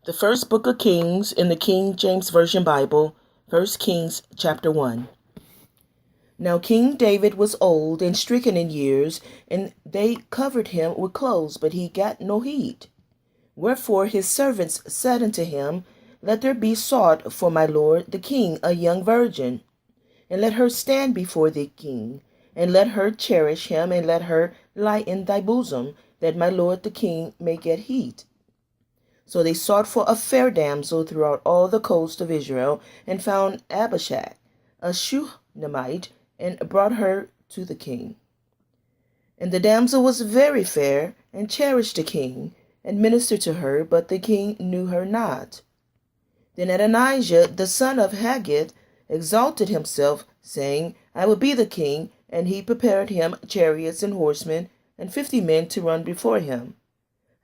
The first book of Kings in the King James Version Bible, 1 Kings chapter 1. Now King David was old and stricken in years, and they covered him with clothes, but he got no heed. Wherefore his servants said unto him, Let there be sought for my lord the king a young virgin, and let her stand before the king, and let her cherish him, and let her lie in thy bosom, that my lord the king may get heat. So they sought for a fair damsel throughout all the coast of Israel, and found Abishag, a Shunammite, and brought her to the king. And the damsel was very fair, and cherished the king, and ministered to her, but the king knew her not. Then Adonijah, the son of Haggith, exalted himself, saying, I will be the king, and he prepared him chariots and horsemen, and 50 men to run before him.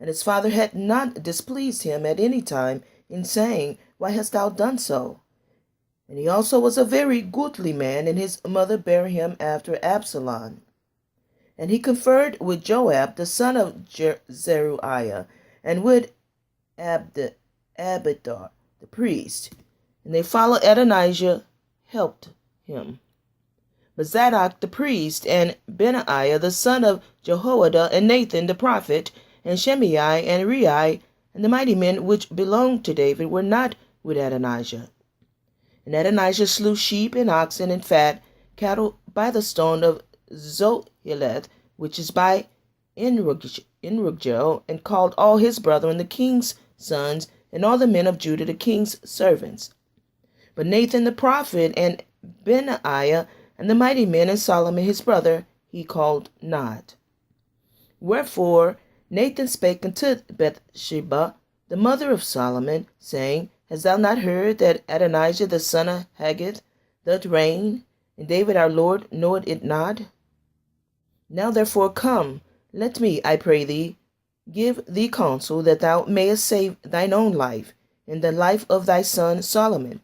And his father had not displeased him at any time in saying, Why hast thou done so? And he also was a very goodly man, and his mother bare him after Absalom. And he conferred with Joab, the son of Zeruiah, and with Abithar, the priest. And they followed Adonijah, helped him. But Zadok the priest, and Benaiah the son of Jehoiada, and Nathan the prophet, and Shimei and Rei, and the mighty men which belonged to David were not with Adonijah. And Adonijah slew sheep and oxen and fat cattle by the stone of Zoheleth, which is by Enrogel, and called all his brethren the king's sons, and all the men of Judah the king's servants. But Nathan the prophet, and Benaiah, and the mighty men, and Solomon his brother, he called not. Wherefore Nathan spake unto Bathsheba, the mother of Solomon, saying, Hast thou not heard that Adonijah the son of Haggith doth reign, and David our Lord knoweth it not? Now therefore come, let me, I pray thee, give thee counsel, that thou mayest save thine own life, and the life of thy son Solomon.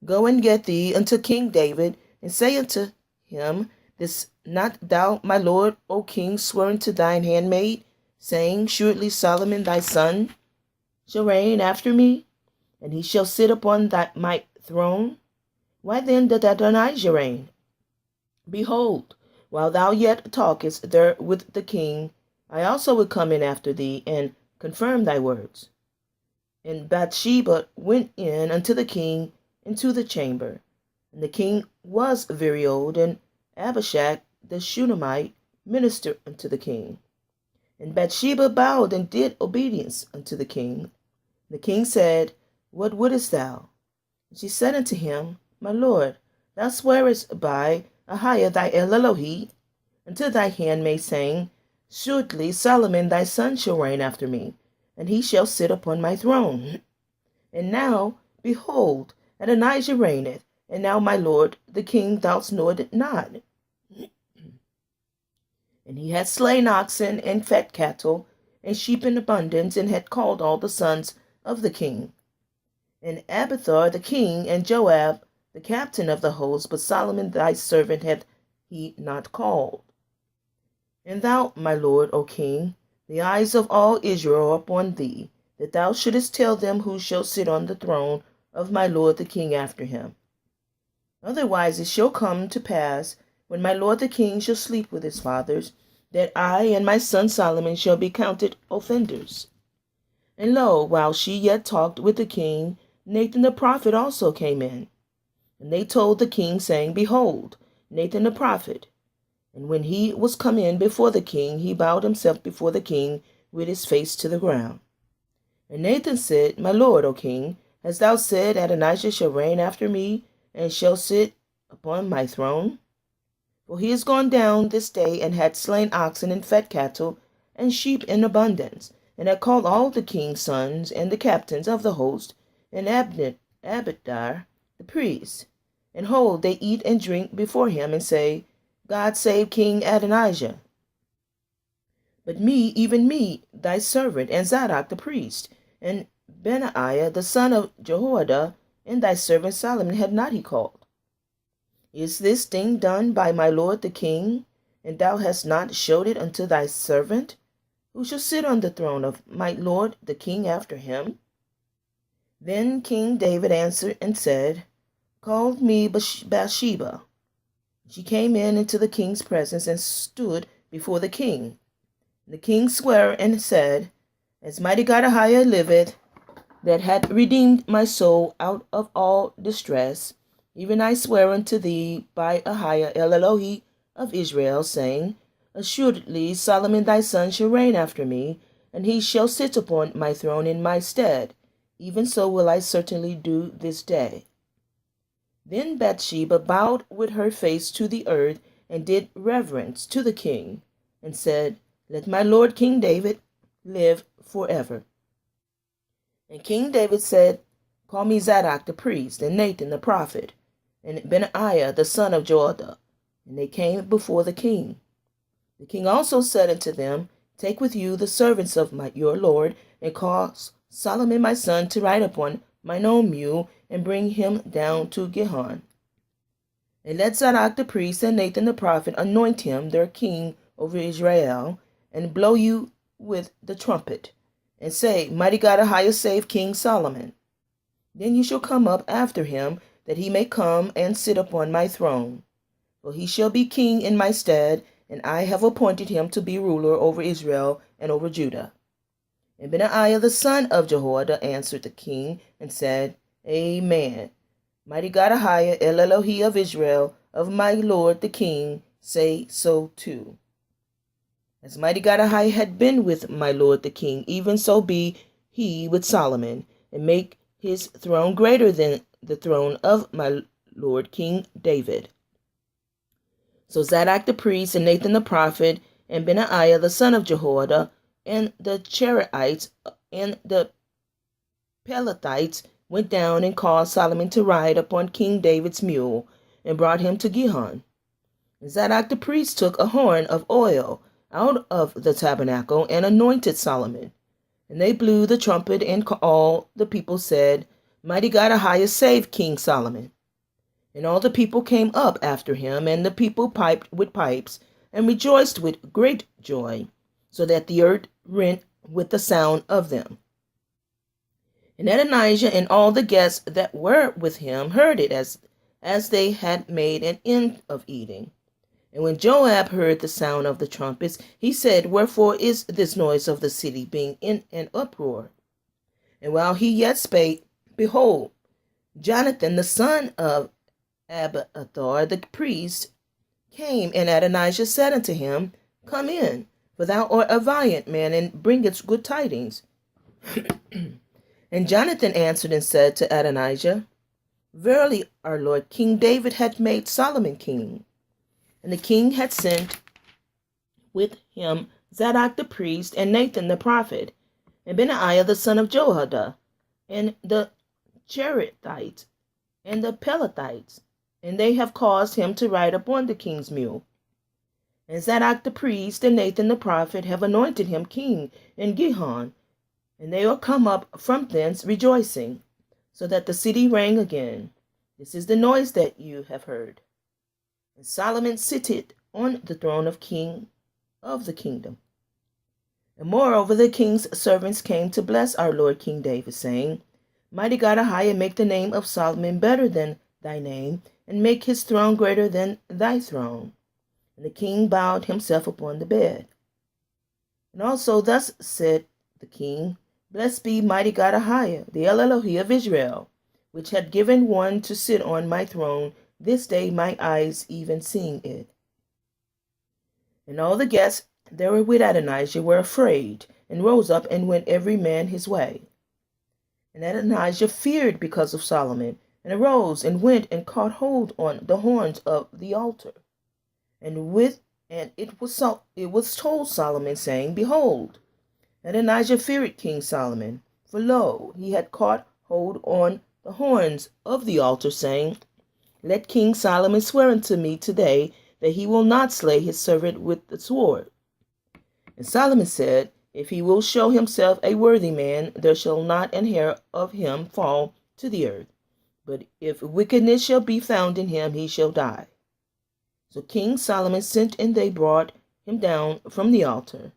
Go and get thee unto King David, and say unto him, This not thou, my lord, O king, sworn to thine handmaid, saying, Surely Solomon thy son shall reign after me, and he shall sit upon my throne? Why then doth Adonijah reign? Behold, while thou yet talkest there with the king, I also will come in after thee, and confirm thy words. And Bathsheba went in unto the king into the chamber. And the king was very old, and Abishag the Shunammite ministered unto the king. And Bathsheba bowed and did obedience unto the king. The king said, What wouldest thou? And she said unto him, My lord, thou swearest by AHAYAH thy Elohi unto thy handmaid, saying, Surely Solomon thy son shall reign after me, and he shall sit upon my throne. And now, behold, Adonijah reigneth, and now, my lord, the king, thou knowest it not. And he had slain oxen and fat cattle, and sheep in abundance, and had called all the sons of the king. And Abithar the king, and Joab the captain of the host, but Solomon thy servant hath he not called. And thou, my lord, O king, the eyes of all Israel are upon thee, that thou shouldest tell them who shall sit on the throne of my lord the king after him. Otherwise it shall come to pass, when my lord the king shall sleep with his fathers, that I and my son Solomon shall be counted offenders. And lo, while she yet talked with the king, Nathan the prophet also came in. And they told the king, saying, Behold, Nathan the prophet. And when he was come in before the king, he bowed himself before the king with his face to the ground. And Nathan said, My lord, O king, hast thou said, Adonijah shall reign after me, and shall sit upon my throne? For he is gone down this day, and had slain oxen and fat cattle, and sheep in abundance, and had called all the king's sons, and the captains of the host, and Abithar the priest. And hold, they eat and drink before him, and say, God save King Adonijah. But me, even me, thy servant, and Zadok the priest, and Benaiah the son of Jehoiada, and thy servant Solomon had not he called. Is this thing done by my lord the king, and thou hast not showed it unto thy servant? Who shall sit on the throne of my lord the king after him? Then King David answered and said, Call me Bathsheba. She came into the king's presence and stood before the king. The king swore and said, As mighty God AHAYAH liveth, that hath redeemed my soul out of all distress, even I swear unto thee by AHAYAH Elohim of Israel, saying, Assuredly Solomon thy son shall reign after me, and he shall sit upon my throne in my stead. Even so will I certainly do this day. Then Bathsheba bowed with her face to the earth, and did reverence to the king, and said, Let my lord King David live forever. And King David said, Call me Zadok the priest, and Nathan the prophet, and Benaiah the son of Joiada. And they came before the king. The king also said unto them, Take with you the servants of your lord, and cause Solomon my son to ride upon mine own mule, and bring him down to Gihon. And let Zadok the priest and Nathan the prophet anoint him their king over Israel, and blow you with the trumpet, and say, Mighty God AHAYAH save King Solomon. Then you shall come up after him, that he may come and sit upon my throne. For he shall be king in my stead, and I have appointed him to be ruler over Israel and over Judah. And Benaiah the son of Jehoiada answered the king, and said, Amen. Mighty God AHAYAH Elohim of Israel, of my lord the king, say so too. As mighty God AHAYAH had been with my lord the king, even so be he with Solomon, and make his throne greater than the throne of my lord King David. So Zadok the priest, and Nathan the prophet, and Benaiah the son of Jehoiada, and the Cherethites and the Pelethites went down and caused Solomon to ride upon King David's mule, and brought him to Gihon. And Zadok the priest took a horn of oil out of the tabernacle, and anointed Solomon. And they blew the trumpet, and all the people said, Mighty God AHAYAH save King Solomon. And all the people came up after him, and the people piped with pipes, and rejoiced with great joy, so that the earth rent with the sound of them. And Adonijah and all the guests that were with him heard it, as they had made an end of eating. And when Joab heard the sound of the trumpets, he said, Wherefore is this noise of the city being in an uproar? And while he yet spake, behold, Jonathan the son of Abiathar the priest came, and Adonijah said unto him, Come in, for thou art a valiant man, and bringest good tidings. And Jonathan answered and said to Adonijah, Verily our lord King David hath made Solomon king. And the king had sent with him Zadok the priest, and Nathan the prophet, and Benaiah the son of Jehoiada, and the Cherethites, and the Pelethites, and they have caused him to ride upon the king's mule. And Zadok the priest and Nathan the prophet have anointed him king in Gihon, and they are come up from thence rejoicing, so that the city rang again. This is the noise that you have heard. And Solomon sitteth on the throne of king of the kingdom. And moreover the king's servants came to bless our lord King David, saying, Mighty God AHAYAH make the name of Solomon better than thy name, and make his throne greater than thy throne. And the king bowed himself upon the bed. And also thus said the king, Blessed be mighty God AHAYAH, the Elohim of Israel, which had given one to sit on my throne, this day my eyes even seeing it. And all the guests that were with Adonijah were afraid, and rose up and went every man his way. And Adonijah feared because of Solomon, and arose and went and caught hold on the horns of the altar. And it was told Solomon, saying, Behold, Adonijah feared King Solomon, for lo, he had caught hold on the horns of the altar, saying, Let King Solomon swear unto me today that he will not slay his servant with the sword. And Solomon said, If he will show himself a worthy man, there shall not an hair of him fall to the earth. But if wickedness shall be found in him, he shall die. So King Solomon sent, and they brought him down from the altar.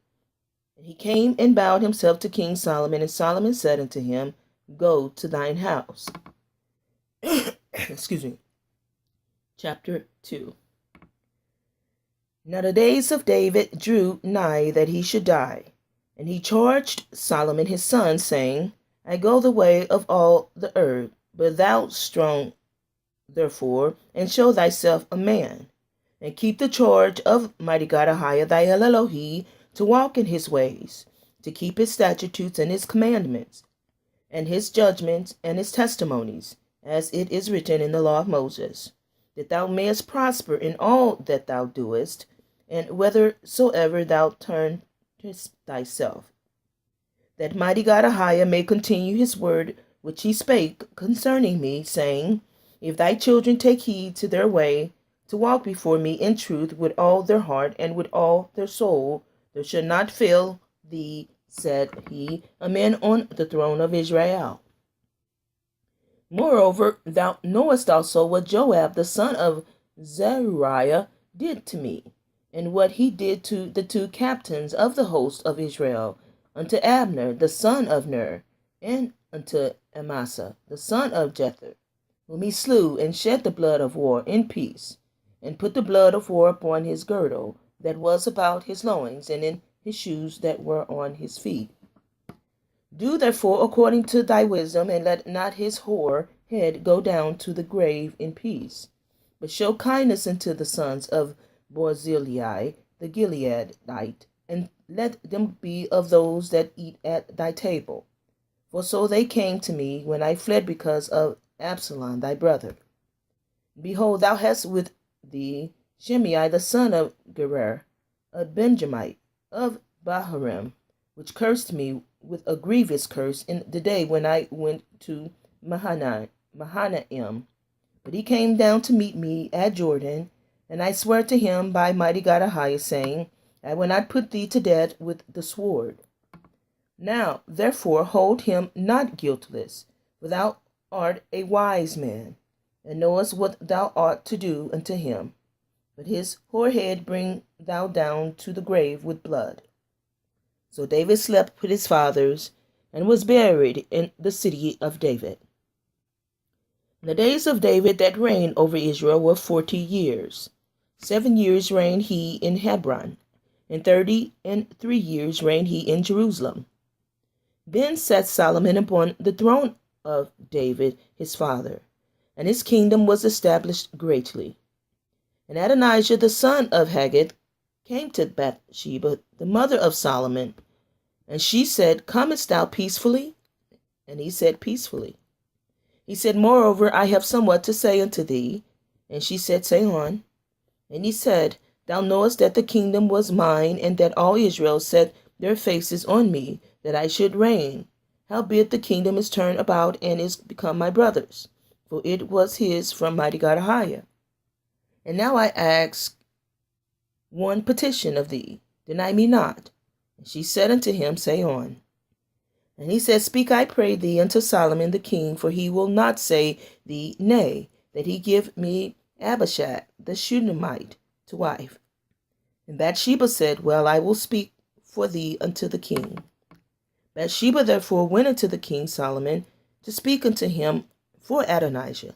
And he came and bowed himself to King Solomon, and Solomon said unto him, go to thine house. Excuse me. Chapter 2. Now the days of David drew nigh that he should die. And he charged Solomon his son, saying, I go the way of all the earth, but thou strong therefore, and show thyself a man, and keep the charge of Mighty God AHAYAH thy Elohim, to walk in his ways, to keep his statutes and his commandments, and his judgments and his testimonies, as it is written in the law of Moses, that thou mayest prosper in all that thou doest, and whithersoever thou turnest thyself, that Mighty God AHAYAH may continue his word which he spake concerning me, saying, If thy children take heed to their way, to walk before me in truth with all their heart and with all their soul, there shall not fail thee, said he, a man on the throne of Israel. Moreover, thou knowest also what Joab the son of Zeruiah did to me, and what he did to the two captains of the host of Israel, unto Abner the son of Ner, and unto Amasa the son of Jether, whom he slew, and shed the blood of war in peace, and put the blood of war upon his girdle that was about his loins, and in his shoes that were on his feet. Do therefore according to thy wisdom, and let not his whore head go down to the grave in peace, but show kindness unto the sons of Barzillai the Gileadite, and let them be of those that eat at thy table. For so they came to me when I fled because of Absalom thy brother. Behold, thou hast with thee Shimei the son of Gerar, a Benjamite of Bahurim, which cursed me with a grievous curse in the day when I went to Mahanaim. But he came down to meet me at Jordan, and I swear to him by Mighty God AHAYAH, saying, I will not put thee to death with the sword. Now, therefore, hold him not guiltless, for thou art a wise man, and knowest what thou ought to do unto him. But his whorehead bring thou down to the grave with blood. So David slept with his fathers, and was buried in the city of David. The days of David that reigned over Israel were 40 years. 7 years reigned he in Hebron, and 33 years reigned he in Jerusalem. Then sat Solomon upon the throne of David his father, and his kingdom was established greatly. And Adonijah the son of Haggith came to Bathsheba, the mother of Solomon, and she said, Comest thou peacefully? And he said, Peacefully. He said, Moreover, I have somewhat to say unto thee. And she said, Say on. And he said, Thou knowest that the kingdom was mine, and that all Israel set their faces on me, that I should reign. Howbeit the kingdom is turned about, and is become my brother's, for it was his from Mighty God AHAYAH. And now I ask one petition of thee, deny me not. And she said unto him, Say on. And he said, Speak, I pray thee, unto Solomon the king, for he will not say thee nay, that he give me Abishag the Shunammite to wife. And Bathsheba said, Well, I will speak for thee unto the king. Bathsheba therefore went unto the king Solomon to speak unto him for Adonijah.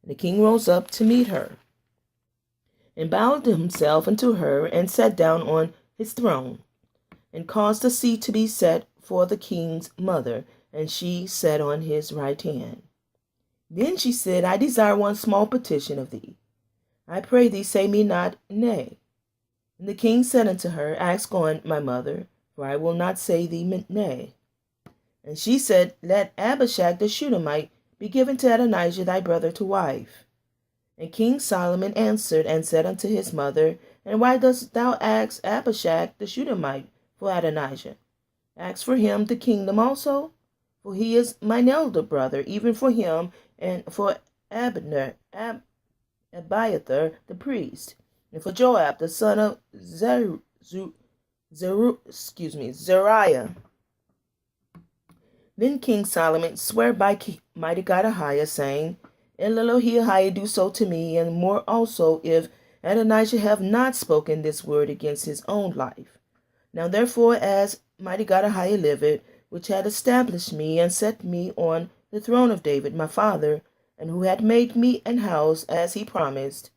And the king rose up to meet her, and bowed himself unto her, and sat down on his throne, and caused a seat to be set for the king's mother, and she sat on his right hand. Then she said, I desire one small petition of thee. I pray thee, say me not nay. And the king said unto her, Ask on, my mother, for I will not say thee nay. And she said, Let Abishag the Shunammite be given to Adonijah thy brother to wife. And King Solomon answered and said unto his mother, And why dost thou ask Abishag the Shunammite for Adonijah? Ask for him the kingdom also, for he is mine elder brother, even for him, and for Abiathar the priest, and for Joab the son of Zeruiah. Then King Solomon sware by Mighty God AHAYAH, saying, Elohim AHAYAH do so to me, and more also, if Adonijah have not spoken this word against his own life. Now therefore, as Mighty God AHAYAH liveth, which had established me and set me on the throne of David my father, and who had made me an house as he promised,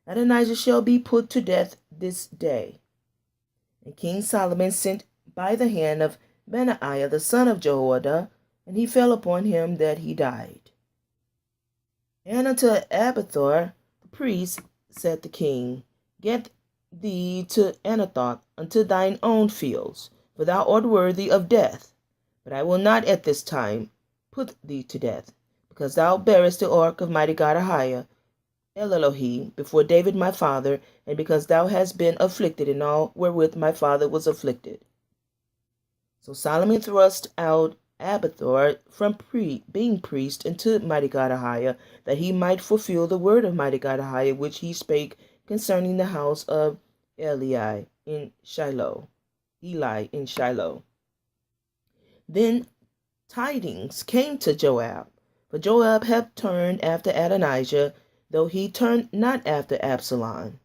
Adonijah shall be put to death this day. And King Solomon sent by the hand of Benaiah the son of Jehoiada, and he fell upon him that he died. And unto Abiathar the priest said the king, Get thee to Anathoth unto thine own fields, for thou art worthy of death. But I will not at this time put thee to death, because thou bearest the ark of Mighty God AHAYAH, El Elohi, before David my father, and because thou hast been afflicted in all wherewith my father was afflicted. So Solomon thrust out Abiathar from being priest into Mighty God AHAYAH, that he might fulfill the word of Mighty God AHAYAH, which he spake concerning the house of Eli in Shiloh. Then tidings came to Joab, for Joab had turned after Adonijah, though he turned not after Absalom.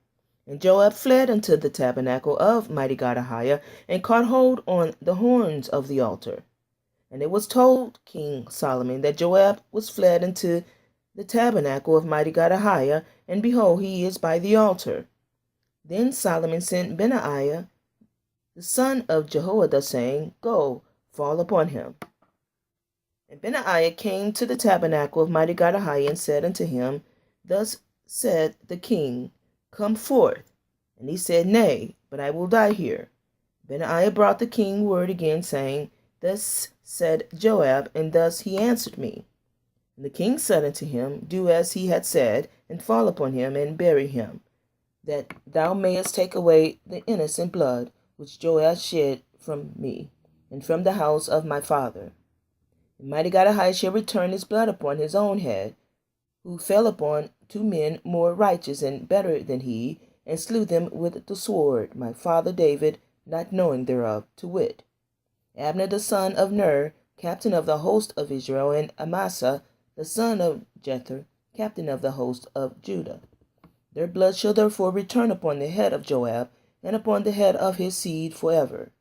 And Joab fled unto the tabernacle of Mighty God AHAYAH, and caught hold on the horns of the altar. And it was told King Solomon that Joab was fled into the tabernacle of Mighty God AHAYAH, and behold, he is by the altar. Then Solomon sent Benaiah the son of Jehoiada, saying, Go, fall upon him. And Benaiah came to the tabernacle of Mighty God AHAYAH, and said unto him, Thus said the king, Come forth. And he said, Nay, but I will die here. Benaiah brought the king word again, saying, Thus said Joab, and thus he answered me. And the king said unto him, Do as he had said, and fall upon him, and bury him, that thou mayest take away the innocent blood which Joab shed from me, and from the house of my father. And Mighty God AHAYAH shall return his blood upon his own head, who fell upon 2 men more righteous and better than he, and slew them with the sword, my father David, not knowing thereof, to wit, Abner the son of Ner, captain of the host of Israel, and Amasa the son of Jether, captain of the host of Judah. Their blood shall therefore return upon the head of Joab, and upon the head of his seed forever.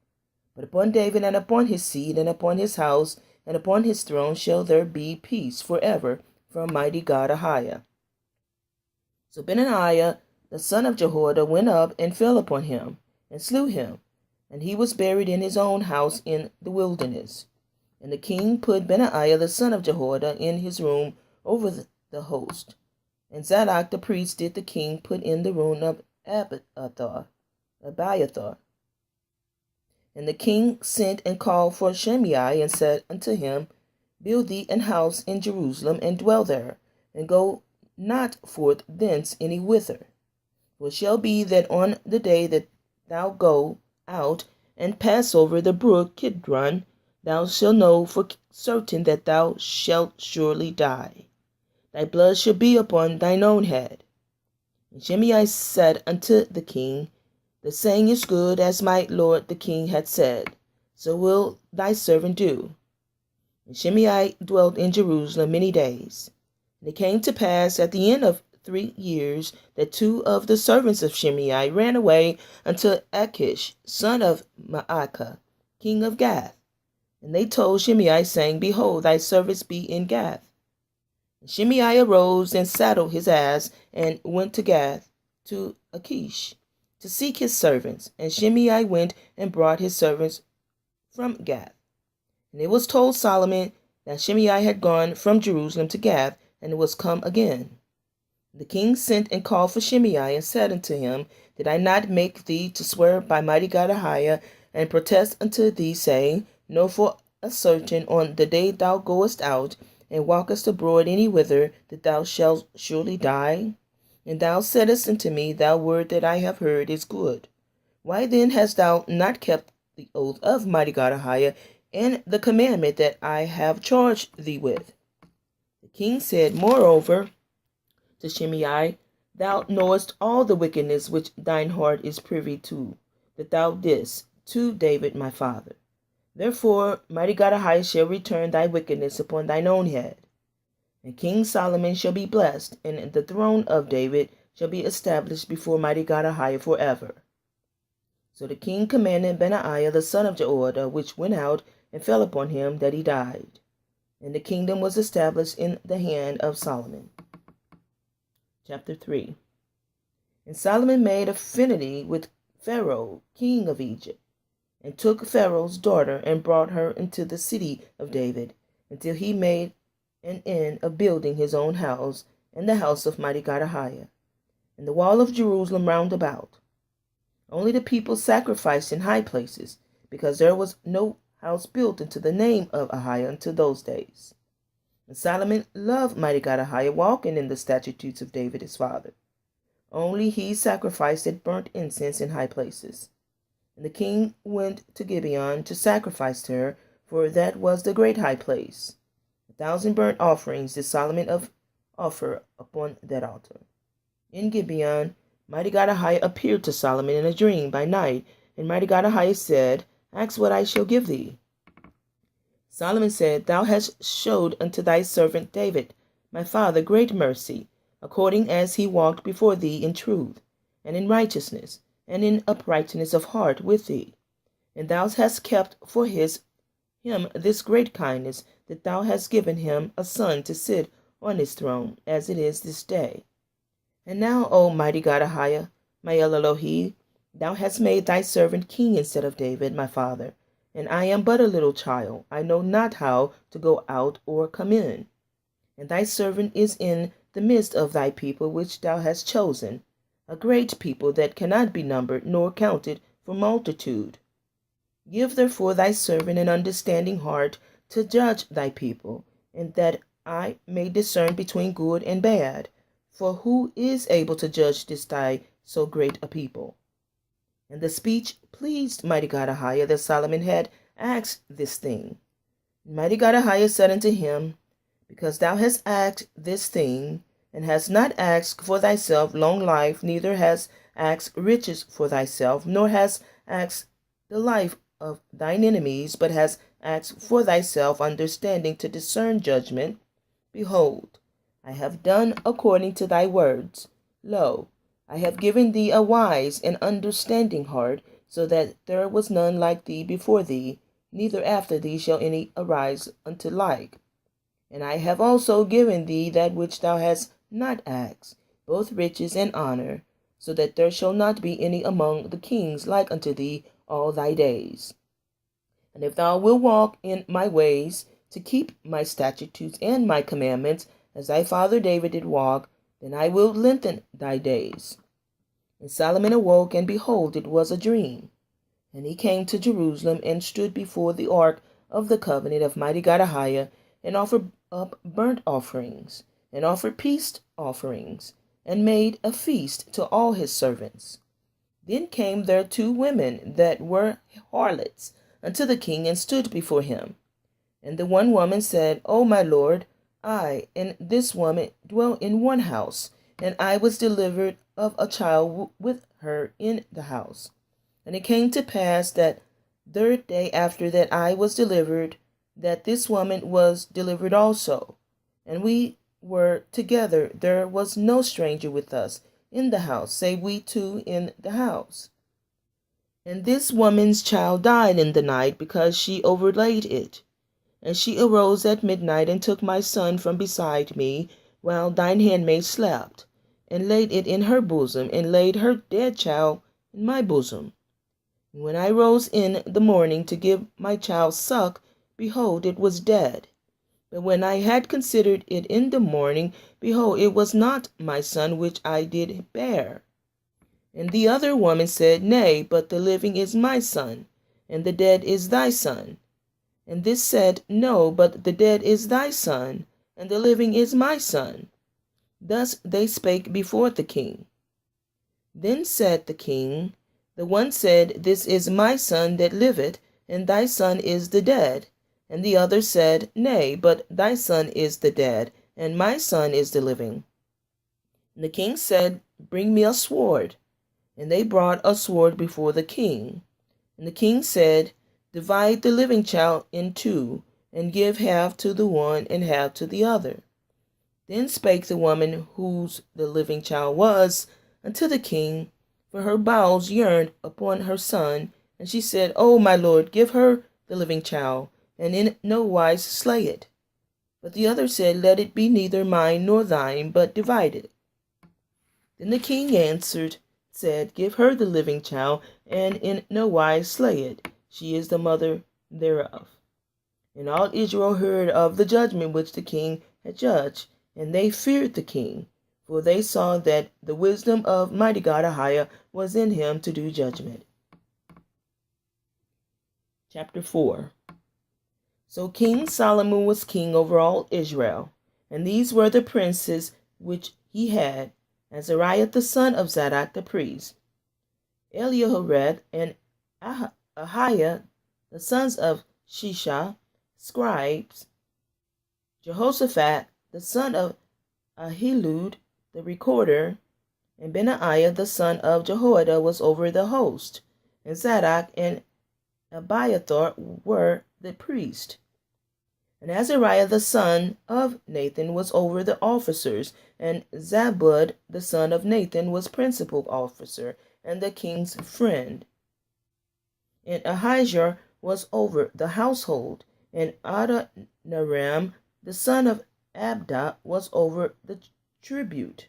But upon David, and upon his seed, and upon his house, and upon his throne shall there be peace forever from Mighty God AHAYAH. So Benaiah the son of Jehoiada went up and fell upon him, and slew him, and he was buried in his own house in the wilderness. And the king put Benaiah the son of Jehoiada in his room over the host. And Zadok the priest did the king put in the room of Abiathar. And the king sent and called for Shimei, and said unto him, Build thee an house in Jerusalem, and dwell there, and go not forth thence any whither. For it shall be that on the day that thou go out and pass over the brook Kidron, thou shalt know for certain that thou shalt surely die. Thy blood shall be upon thine own head. And Shimei said unto the king, The saying is good, as my lord the king had said. So will thy servant do. And Shimei dwelt in Jerusalem many days. And it came to pass at the end of 3 years that 2 of the servants of Shimei ran away unto Achish, son of Maacah, king of Gath. And they told Shimei, saying, Behold, thy servants be in Gath. And Shimei arose and saddled his ass, and went to Gath, to Achish, to seek his servants. And Shimei went and brought his servants from Gath. And it was told Solomon that Shimei had gone from Jerusalem to Gath, and was come again. The king sent and called for Shimei, and said unto him, Did I not make thee to swear by Mighty God AHAYAH, and protest unto thee, saying, Know for a certain on the day thou goest out, and walkest abroad any whither, that thou shalt surely die? And thou saidst unto me, Thou word that I have heard is good. Why then hast thou not kept the oath of Mighty God AHAYAH, and the commandment that I have charged thee with? The king said, Moreover, to Shimei, Thou knowest all the wickedness which thine heart is privy to, that thou didst to David my father. Therefore, Mighty God AHAYAH shall return thy wickedness upon thine own head. And King Solomon shall be blessed, and the throne of David shall be established before Mighty God AHAYAH forever. So the king commanded Benaiah the son of Jehoiada, which went out and fell upon him that he died. And the kingdom was established in the hand of Solomon. Chapter 3. And Solomon made affinity with Pharaoh, king of Egypt, and took Pharaoh's daughter and brought her into the city of David, until he made an end of building his own house and the house of Mighty God AHAYAH, and the wall of Jerusalem round about. Only the people sacrificed in high places, because there was no house built into the name of AHAYAH until those days. And Solomon loved Mighty God AHAYAH, walking in the statutes of David his father. Only he sacrificed and burnt incense in high places. And the king went to Gibeon to sacrifice to her, for that was the great high place. 1,000 burnt offerings did Solomon offer upon that altar. In Gibeon, Mighty God AHAYAH appeared to Solomon in a dream by night, and Mighty God AHAYAH said, Ask what I shall give thee. Solomon said, Thou hast showed unto thy servant David, my father, great mercy, according as he walked before thee in truth, and in righteousness, and in uprightness of heart with thee. And thou hast kept for him this great kindness, that thou hast given him a son to sit on his throne, as it is this day. And now, O Mighty God AHAYAH, my El Elohi, thou hast made thy servant king instead of David, my father, and I am but a little child. I know not how to go out or come in. And thy servant is in the midst of thy people which thou hast chosen, a great people that cannot be numbered nor counted for multitude. Give therefore thy servant an understanding heart to judge thy people, and that I may discern between good and bad. For who is able to judge this thy so great a people? And the speech pleased Mighty God AHAYAH that Solomon had asked this thing. And Mighty God AHAYAH said unto him, Because thou hast asked this thing, and hast not asked for thyself long life, neither hast asked riches for thyself, nor hast asked the life of thine enemies, but hast asked for thyself understanding to discern judgment, behold, I have done according to thy words. Lo, I have given thee a wise and understanding heart, so that there was none like thee before thee, neither after thee shall any arise unto like. And I have also given thee that which thou hast not asked, both riches and honor, so that there shall not be any among the kings like unto thee all thy days. And if thou wilt walk in my ways, to keep my statutes and my commandments, as thy father David did walk, then I will lengthen thy days. And Solomon awoke, and behold, it was a dream. And he came to Jerusalem, and stood before the ark of the covenant of Mighty God AHAYAH, and offered up burnt offerings, and offered peace offerings, and made a feast to all his servants. Then came there 2 women that were harlots unto the king, and stood before him. And the one woman said, O my lord, I and this woman dwell in one house, and I was delivered of a child with her in the house. And it came to pass that 3rd day after that I was delivered, that this woman was delivered also. And we were together, there was no stranger with us in the house, save we 2 in the house. And this woman's child died in the night, because she overlaid it. And she arose at midnight, and took my son from beside me, while thine handmaid slept, and laid it in her bosom, and laid her dead child in my bosom. And when I rose in the morning to give my child suck, behold, it was dead. But when I had considered it in the morning, behold, it was not my son which I did bear. And the other woman said, Nay, but the living is my son, and the dead is thy son. And this said, No, but the dead is thy son, and the living is my son. Thus they spake before the king. Then said the king, The one said, This is my son that liveth, and thy son is the dead. And the other said, Nay, but thy son is the dead, and my son is the living. And the king said, Bring me a sword. And they brought a sword before the king. And the king said, Divide the living child in 2, and give half to the one and half to the other. Then spake the woman whose the living child was unto the king, for her bowels yearned upon her son. And she said, O my lord, give her the living child, and in no wise slay it. But the other said, Let it be neither mine nor thine, but divided. Then the king answered, said, Give her the living child, and in no wise slay it. She is the mother thereof. And all Israel heard of the judgment which the king had judged, and they feared the king, for they saw that the wisdom of Mighty God AHAYAH was in him to do judgment. Chapter 4. So King Solomon was king over all Israel, and these were the princes which he had: Azariah the son of Zadok the priest, Eliahoreth and Ahiah the sons of Shisha, scribes, Jehoshaphat the son of Ahilud the recorder, and Benaiah the son of Jehoiada was over the host, and Zadok and Abiathar were the priest. And Azariah the son of Nathan was over the officers, and Zabud the son of Nathan was principal officer, and the king's friend. And Ahijah was over the household, and Adoniram the son of Abda was over the tribute.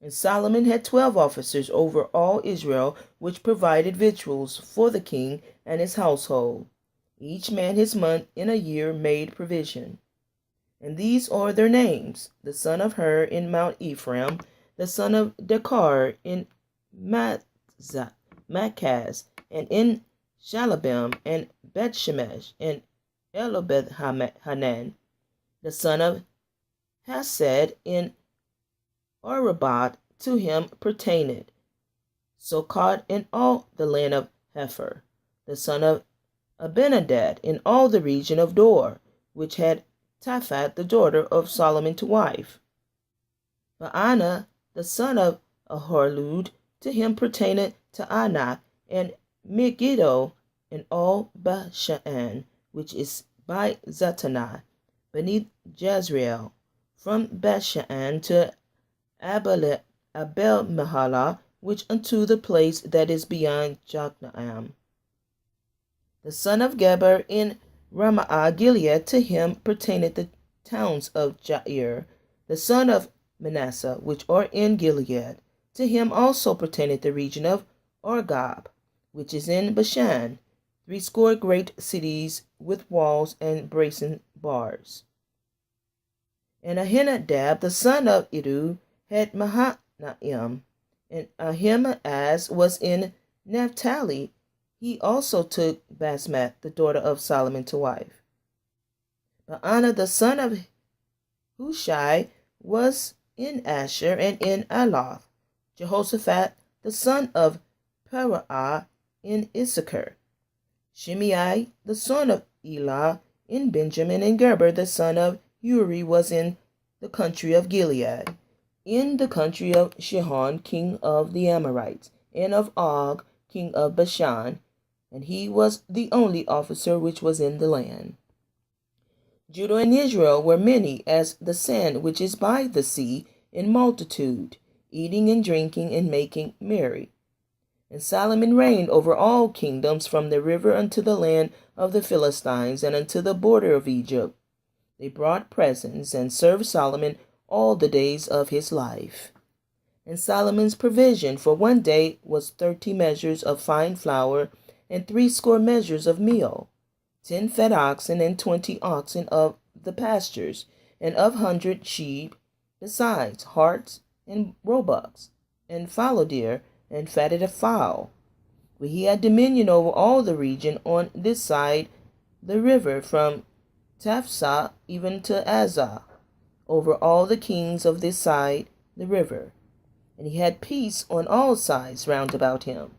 And Solomon had 12 officers over all Israel, which provided victuals for the king and his household. Each man his month in a year made provision. And these are their names: the son of Hur in Mount Ephraim, the son of Dekar in Machaz, and in Shalabim, and Bethshemesh, and Elobeth Hanan, the son of Hased in Arabot, to him pertained Sokot in all the land of Hepher, the son of Abinadab in all the region of Dor, which had Taphat the daughter of Solomon to wife. Baana the son of Ahorlud, to him pertained Anak and Megiddo in all Bashan, which is by Zatanah, beneath Jezreel, from Bashan to Abel-Meholah, which unto the place that is beyond Jokneam. The son of Geber in Ramah Gilead, to him pertained the towns of Jair, the son of Manasseh, which are in Gilead. To him also pertained the region of Argob, which is in Bashan, 80 great cities with walls and brazen bars. And Ahinadab, the son of Idu, had Mahanaim, and Ahimaaz was in Naphtali. He also took Basmath, the daughter of Solomon, to wife. Baana, the son of Hushai, was in Asher and in Aloth. Jehoshaphat, the son of Parah, in Issachar. Shimei, the son of Elah, in Benjamin, and Gerber, the son of Uri, was in the country of Gilead, in the country of Shihon, king of the Amorites, and of Og, king of Bashan, and he was the only officer which was in the land. Judah and Israel were many as the sand which is by the sea, in multitude, eating and drinking and making merry. And Solomon reigned over all kingdoms, from the river unto the land of the Philistines, and unto the border of Egypt. They brought presents and served Solomon all the days of his life. And Solomon's provision for one day was 30 measures of fine flour, and 80 measures of meal, 10 fat oxen, and 20 oxen of the pastures, and of 100 sheep, besides harts and roebucks, and fallow deer, and fatted fowl. For he had dominion over all the region on this side the river, from Taphsah even to Azah, over all the kings of this side the river. And he had peace on all sides round about him.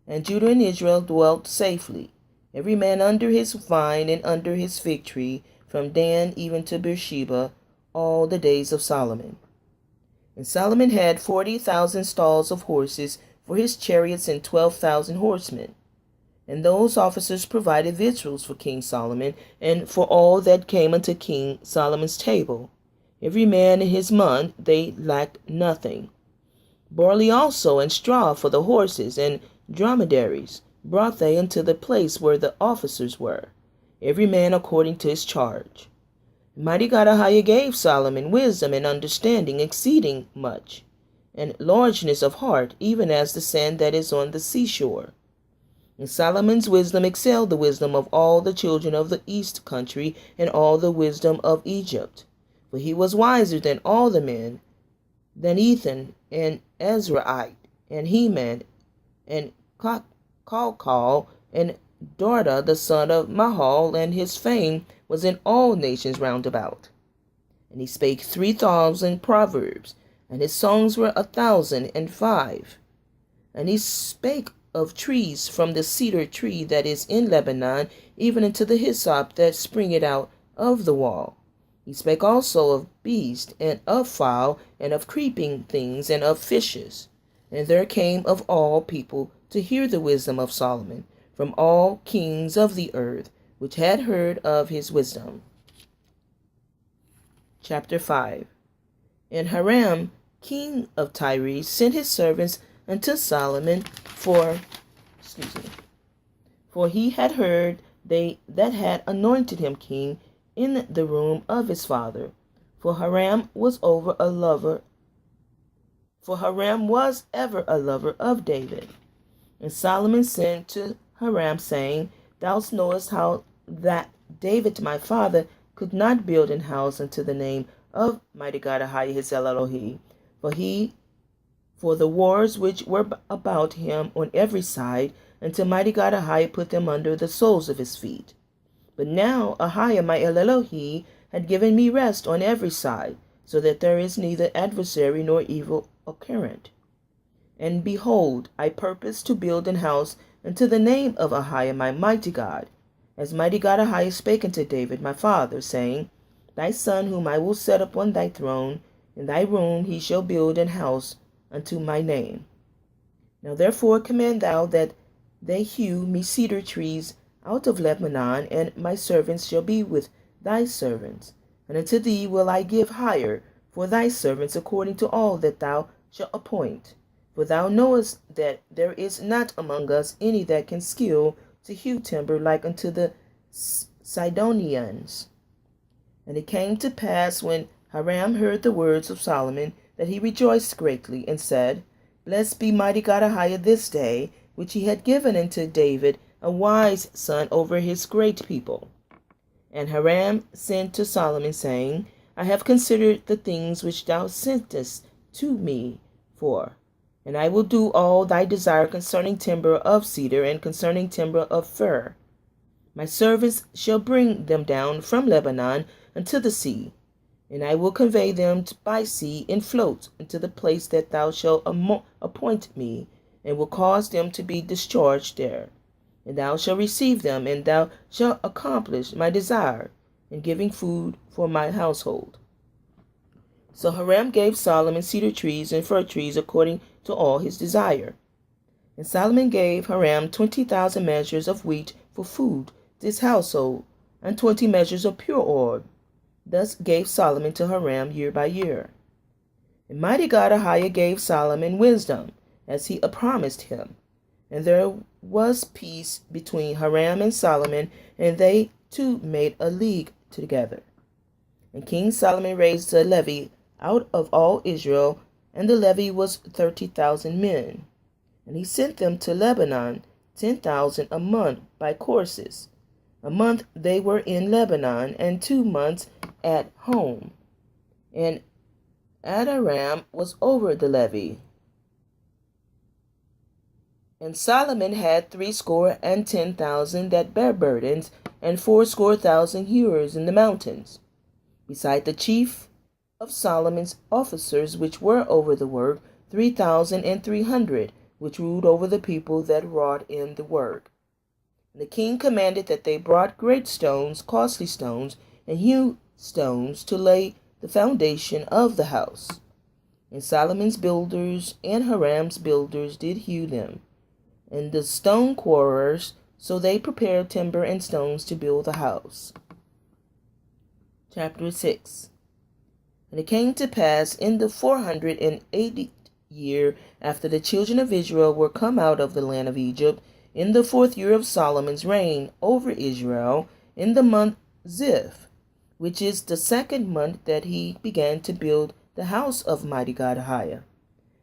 And Judah and Israel dwelt safely, every man under his vine and under his fig tree, from Dan even to Beersheba, all the days of Solomon. And Solomon had 40,000 stalls of horses for his chariots, and 12,000 horsemen. And those officers provided victuals for King Solomon, and for all that came unto King Solomon's table. Every man in his month, they lacked nothing. Barley also and straw for the horses, and dromedaries brought they unto the place where the officers were. every man according to his charge. Mighty God AHAYAH gave Solomon wisdom and understanding exceeding much, and largeness of heart, even as the sand that is on the seashore. And Solomon's wisdom excelled the wisdom of all the children of the east country, and all the wisdom of Egypt. For he was wiser than all the men, than Ethan, and Ezraite, and Heman, and Chalcol, and Dorda the son of Mahal, and his fame was in all nations round about. And he spake 3,000 proverbs, and his songs were 1,005. And he spake of trees, from the cedar tree that is in Lebanon, even unto the hyssop that springeth out of the wall. He spake also of beasts, and of fowl, and of creeping things, and of fishes. And there came of all people to hear the wisdom of Solomon, from all kings of the earth, which had heard of his wisdom. Chapter 5. And Hiram, king of Tyre, sent his servants unto Solomon, for he had heard they that had anointed him king in the room of his father. For Hiram was ever a lover of David. And Solomon sent to Hiram, saying, Thou knowest how that David my father could not build an house unto the name of Mighty God AHAYAH his Elohim, for the wars which were about him on every side, until Mighty God AHAYAH put them under the soles of his feet. But now AHAYAH my Elohim had given me rest on every side, so that there is neither adversary nor evil occurrent. And behold, I purpose to build an house unto the name of AHAYAH my mighty God, as Mighty God AHAYAH spake unto David my father, saying, Thy son whom I will set upon thy throne, in thy room he shall build an house unto my name. Now therefore command thou that they hew me cedar trees out of Lebanon, and my servants shall be with thy servants. And unto thee will I give hire for thy servants according to all that thou shalt appoint. For thou knowest that there is not among us any that can skill to hew timber like unto the Sidonians. And it came to pass, when Hiram heard the words of Solomon, that he rejoiced greatly, and said, Blessed be Mighty God AHAYAH this day, which he had given unto David a wise son over his great people. And Hiram sent to Solomon, saying, I have considered the things which thou sentest to me for, and I will do all thy desire concerning timber of cedar, and concerning timber of fir. My servants shall bring them down from Lebanon unto the sea, and I will convey them by sea in floats unto the place that thou shalt appoint me, and will cause them to be discharged there. And thou shalt receive them, and thou shalt accomplish my desire in giving food for my household. So Hiram gave Solomon cedar trees and fir trees according to all his desire. And Solomon gave Hiram 20,000 measures of wheat for food to his household, and 20 measures of pure oil. Thus gave Solomon to Hiram year by year. And Mighty God AHAYAH gave Solomon wisdom, as he promised him. And there was peace between Hiram and Solomon, and they two made a league together. And King Solomon raised a levy out of all Israel, and the levy was 30,000 men. And he sent them to Lebanon, 10,000 a month by courses. A month they were in Lebanon, and 2 months at home. And Adoram was over the levy. And Solomon had 70,000 that bare burdens, and 80,000 hewers in the mountains, beside the chief of Solomon's officers which were over the work, 3,300, which ruled over the people that wrought in the work. And the king commanded that they brought great stones, costly stones, and hewn stones to lay the foundation of the house. And Solomon's builders and Hiram's builders did hew them, and the stone quarrers, so they prepared timber and stones to build the house. Chapter 6. And it came to pass in the 480th year after the children of Israel were come out of the land of Egypt, in the 4th year of Solomon's reign over Israel, in the month Ziv, which is the second month that he began to build the house of Mighty God AHAYAH.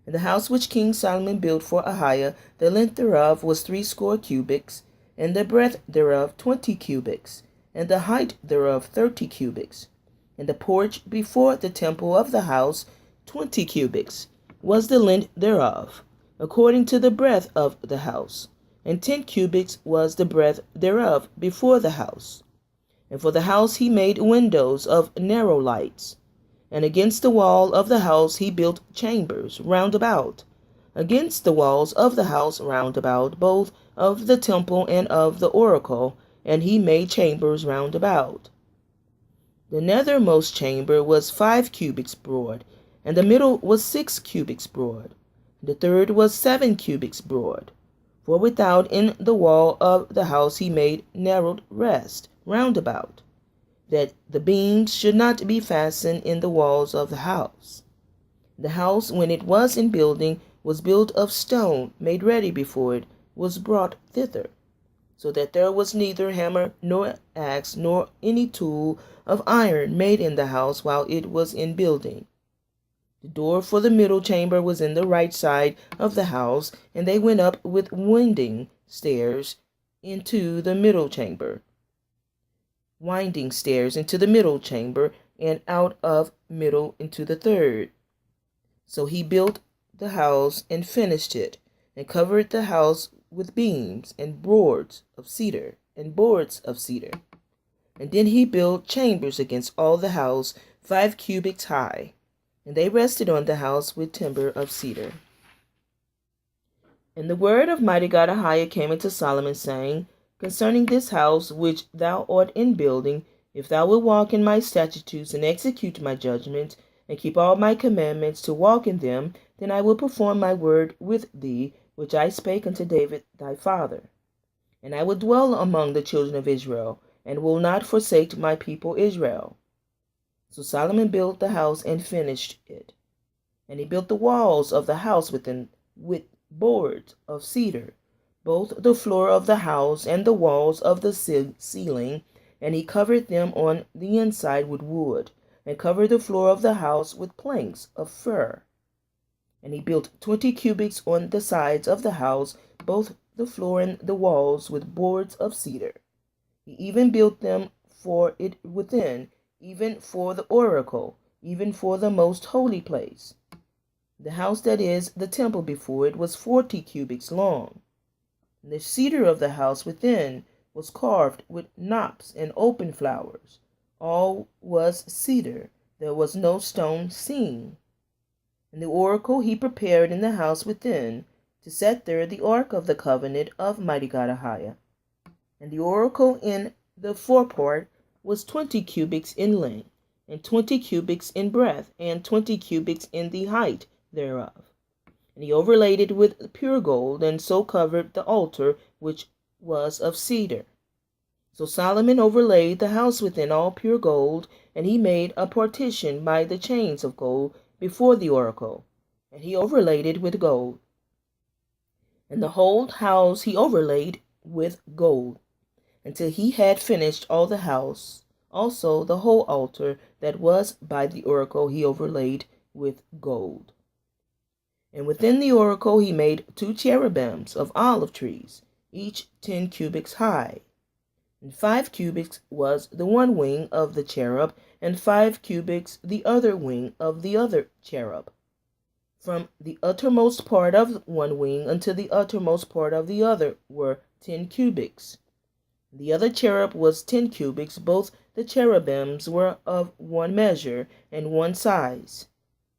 And the house which King Solomon built for Ahiah, the length thereof was 80 cubits, and the breadth thereof 20 cubits, and the height thereof 30 cubits. And the porch before the temple of the house 20 cubits was the length thereof, according to the breadth of the house, and 10 cubits was the breadth thereof before the house. And for the house he made windows of narrow lights. And against the wall of the house he built chambers round about, against the walls of the house round about, both of the temple and of the oracle, and he made chambers round about. The nethermost chamber was 5 cubits broad, and the middle was 6 cubits broad. The third was 7 cubits broad. For without in the wall of the house he made narrowed rest round about, that the beams should not be fastened in the walls of the house. The house, when it was in building, was built of stone made ready before it was brought thither, so that there was neither hammer nor axe nor any tool of iron made in the house while it was in building. The door for the middle chamber was in the right side of the house, and they went up with winding stairs into the middle chamber. Winding stairs into the middle chamber, and out of middle into the third. So he built the house and finished it, and covered the house with beams and boards of cedar. And then he built chambers against all the house 5 cubits high, and they rested on the house with timber of cedar. And the word of Mighty God AHAYAH came unto Solomon, saying, Concerning this house which thou art in building, if thou wilt walk in my statutes, and execute my judgments, and keep all my commandments to walk in them, then I will perform my word with thee, which I spake unto David thy father. And I will dwell among the children of Israel, and will not forsake my people Israel. So Solomon built the house and finished it. And he built the walls of the house within with boards of cedar, both the floor of the house and the walls of the ceiling, and he covered them on the inside with wood, and covered the floor of the house with planks of fir. And he built 20 cubits on the sides of the house, both the floor and the walls with boards of cedar. He even built them for it within, even for the oracle, even for the most holy place. The house that is the temple before it was 40 cubits long. And the cedar of the house within was carved with knops and open flowers. All was cedar. There was no stone seen. And the oracle he prepared in the house within, to set there the ark of the covenant of Mighty God AHAYAH. And the oracle in the forepart was 20 cubits in length, and 20 cubits in breadth, and 20 cubits in the height thereof. And he overlaid it with pure gold, and so covered the altar which was of cedar. So Solomon overlaid the house within all pure gold, and he made a partition by the chains of gold before the oracle, and he overlaid it with gold. And the whole house he overlaid with gold, until he had finished all the house. Also the whole altar that was by the oracle he overlaid with gold. And within the oracle he made 2 cherubims of olive trees, each 10 cubits high. And 5 cubits was the one wing of the cherub, and 5 cubits the other wing of the other cherub. From the uttermost part of one wing unto the uttermost part of the other were 10 cubits. The other cherub was 10 cubits. Both the cherubims were of one measure and one size.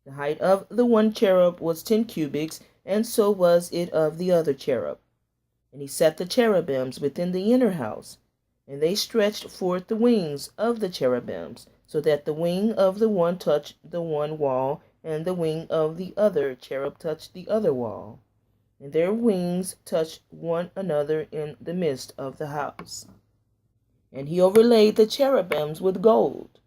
The height of the one cherub was 10 cubits, and so was it of the other cherub. And he set the cherubims within the inner house, and they stretched forth the wings of the cherubims, so that the wing of the one touched the one wall, and the wing of the other cherub touched the other wall. And their wings touched one another in the midst of the house. And he overlaid the cherubims with gold,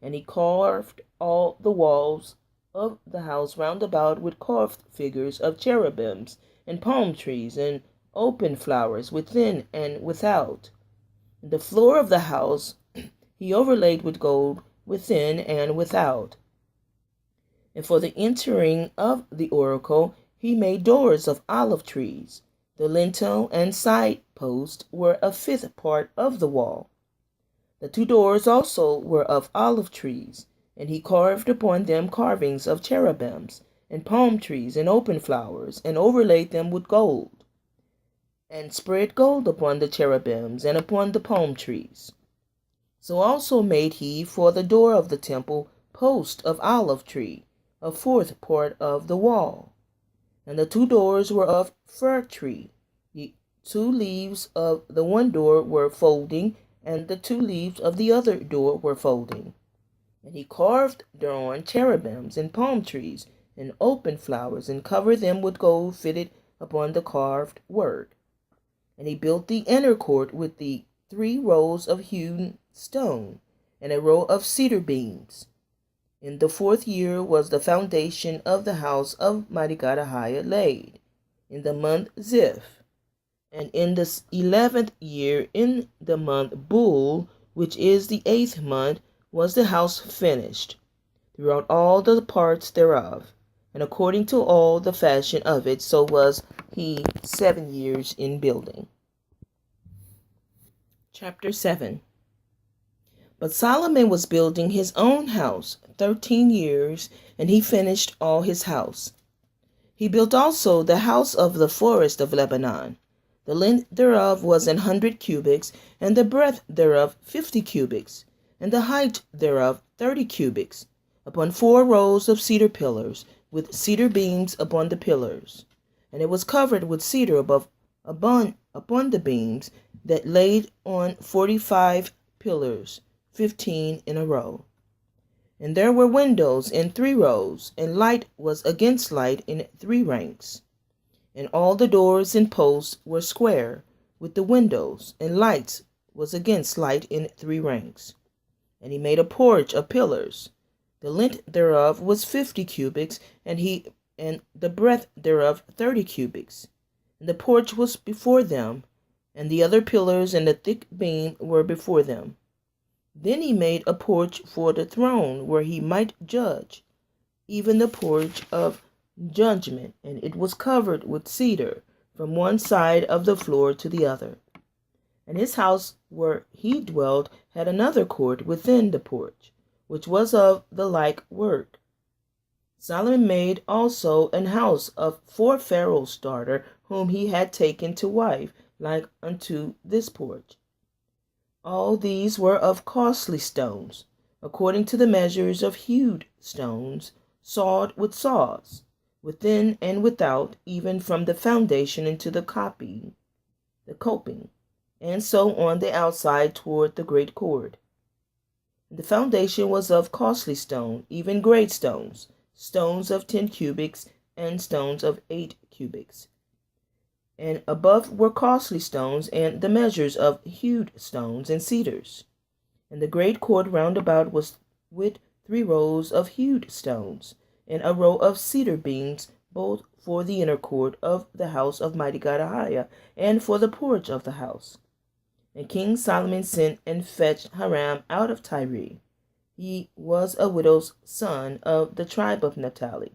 and he carved all the walls of the house round about with carved figures of cherubims, and palm trees, and open flowers within and without. The floor of the house he overlaid with gold within and without. And for the entering of the oracle he made doors of olive trees. The lintel and side post were a fifth part of the wall. The two doors also were of olive trees, and he carved upon them carvings of cherubims, and palm trees, and open flowers, and overlaid them with gold, and spread gold upon the cherubims, and upon the palm trees. So also made he for the door of the temple post of olive tree, a fourth part of the wall. And the two doors were of fir tree. The two leaves of the one door were folding, and the two leaves of the other door were folding. And he carved thereon cherubims and palm trees and open flowers, and covered them with gold fitted upon the carved work. And he built the inner court with the 3 rows of hewn stone, and a row of cedar beams. In the 4th year was the foundation of the house of Mighty God AHAYAH laid, in the month Ziph. And in the 11th year, in the month Bul, which is the 8th month, was the house finished, throughout all the parts thereof. And according to all the fashion of it, so was he 7 years in building. Chapter 7. But Solomon was building his own house 13 years, and he finished all his house. He built also the house of the forest of Lebanon. The length thereof was 100 cubits, and the breadth thereof 50 cubits, and the height thereof 30 cubits, upon 4 rows of cedar pillars, with cedar beams upon the pillars. And it was covered with cedar upon the beams, that laid on 45 pillars, 15 in a row. And there were windows in 3 rows, and light was against light in 3 ranks. And all the doors and posts were square, with the windows, and lights was against light in 3 ranks. And he made a porch of pillars. The length thereof was 50 cubits, and the breadth thereof 30 cubits. And the porch was before them, and the other pillars and the thick beam were before them. Then he made a porch for the throne, where he might judge, even the porch of judgment, and it was covered with cedar from one side of the floor to the other. And his house where he dwelt had another court within the porch, which was of the like work. Solomon made also an house of 4 Pharaoh's daughter, whom he had taken to wife, like unto this porch. All these were of costly stones, according to the measures of hewed stones, sawed with saws, within and without, even from the foundation into the coping, and so on the outside toward the great court. The foundation was of costly stone, even great stones, stones of 10 cubits, and stones of 8 cubits. And above were costly stones, and the measures of hewed stones and cedars. And the great court round about was with 3 rows of hewed stones, and a row of cedar beams, both for the inner court of the house of Mighty God AHAYAH, and for the porch of the house. And King Solomon sent and fetched Hiram out of Tyre. He was a widow's son of the tribe of Naphtali,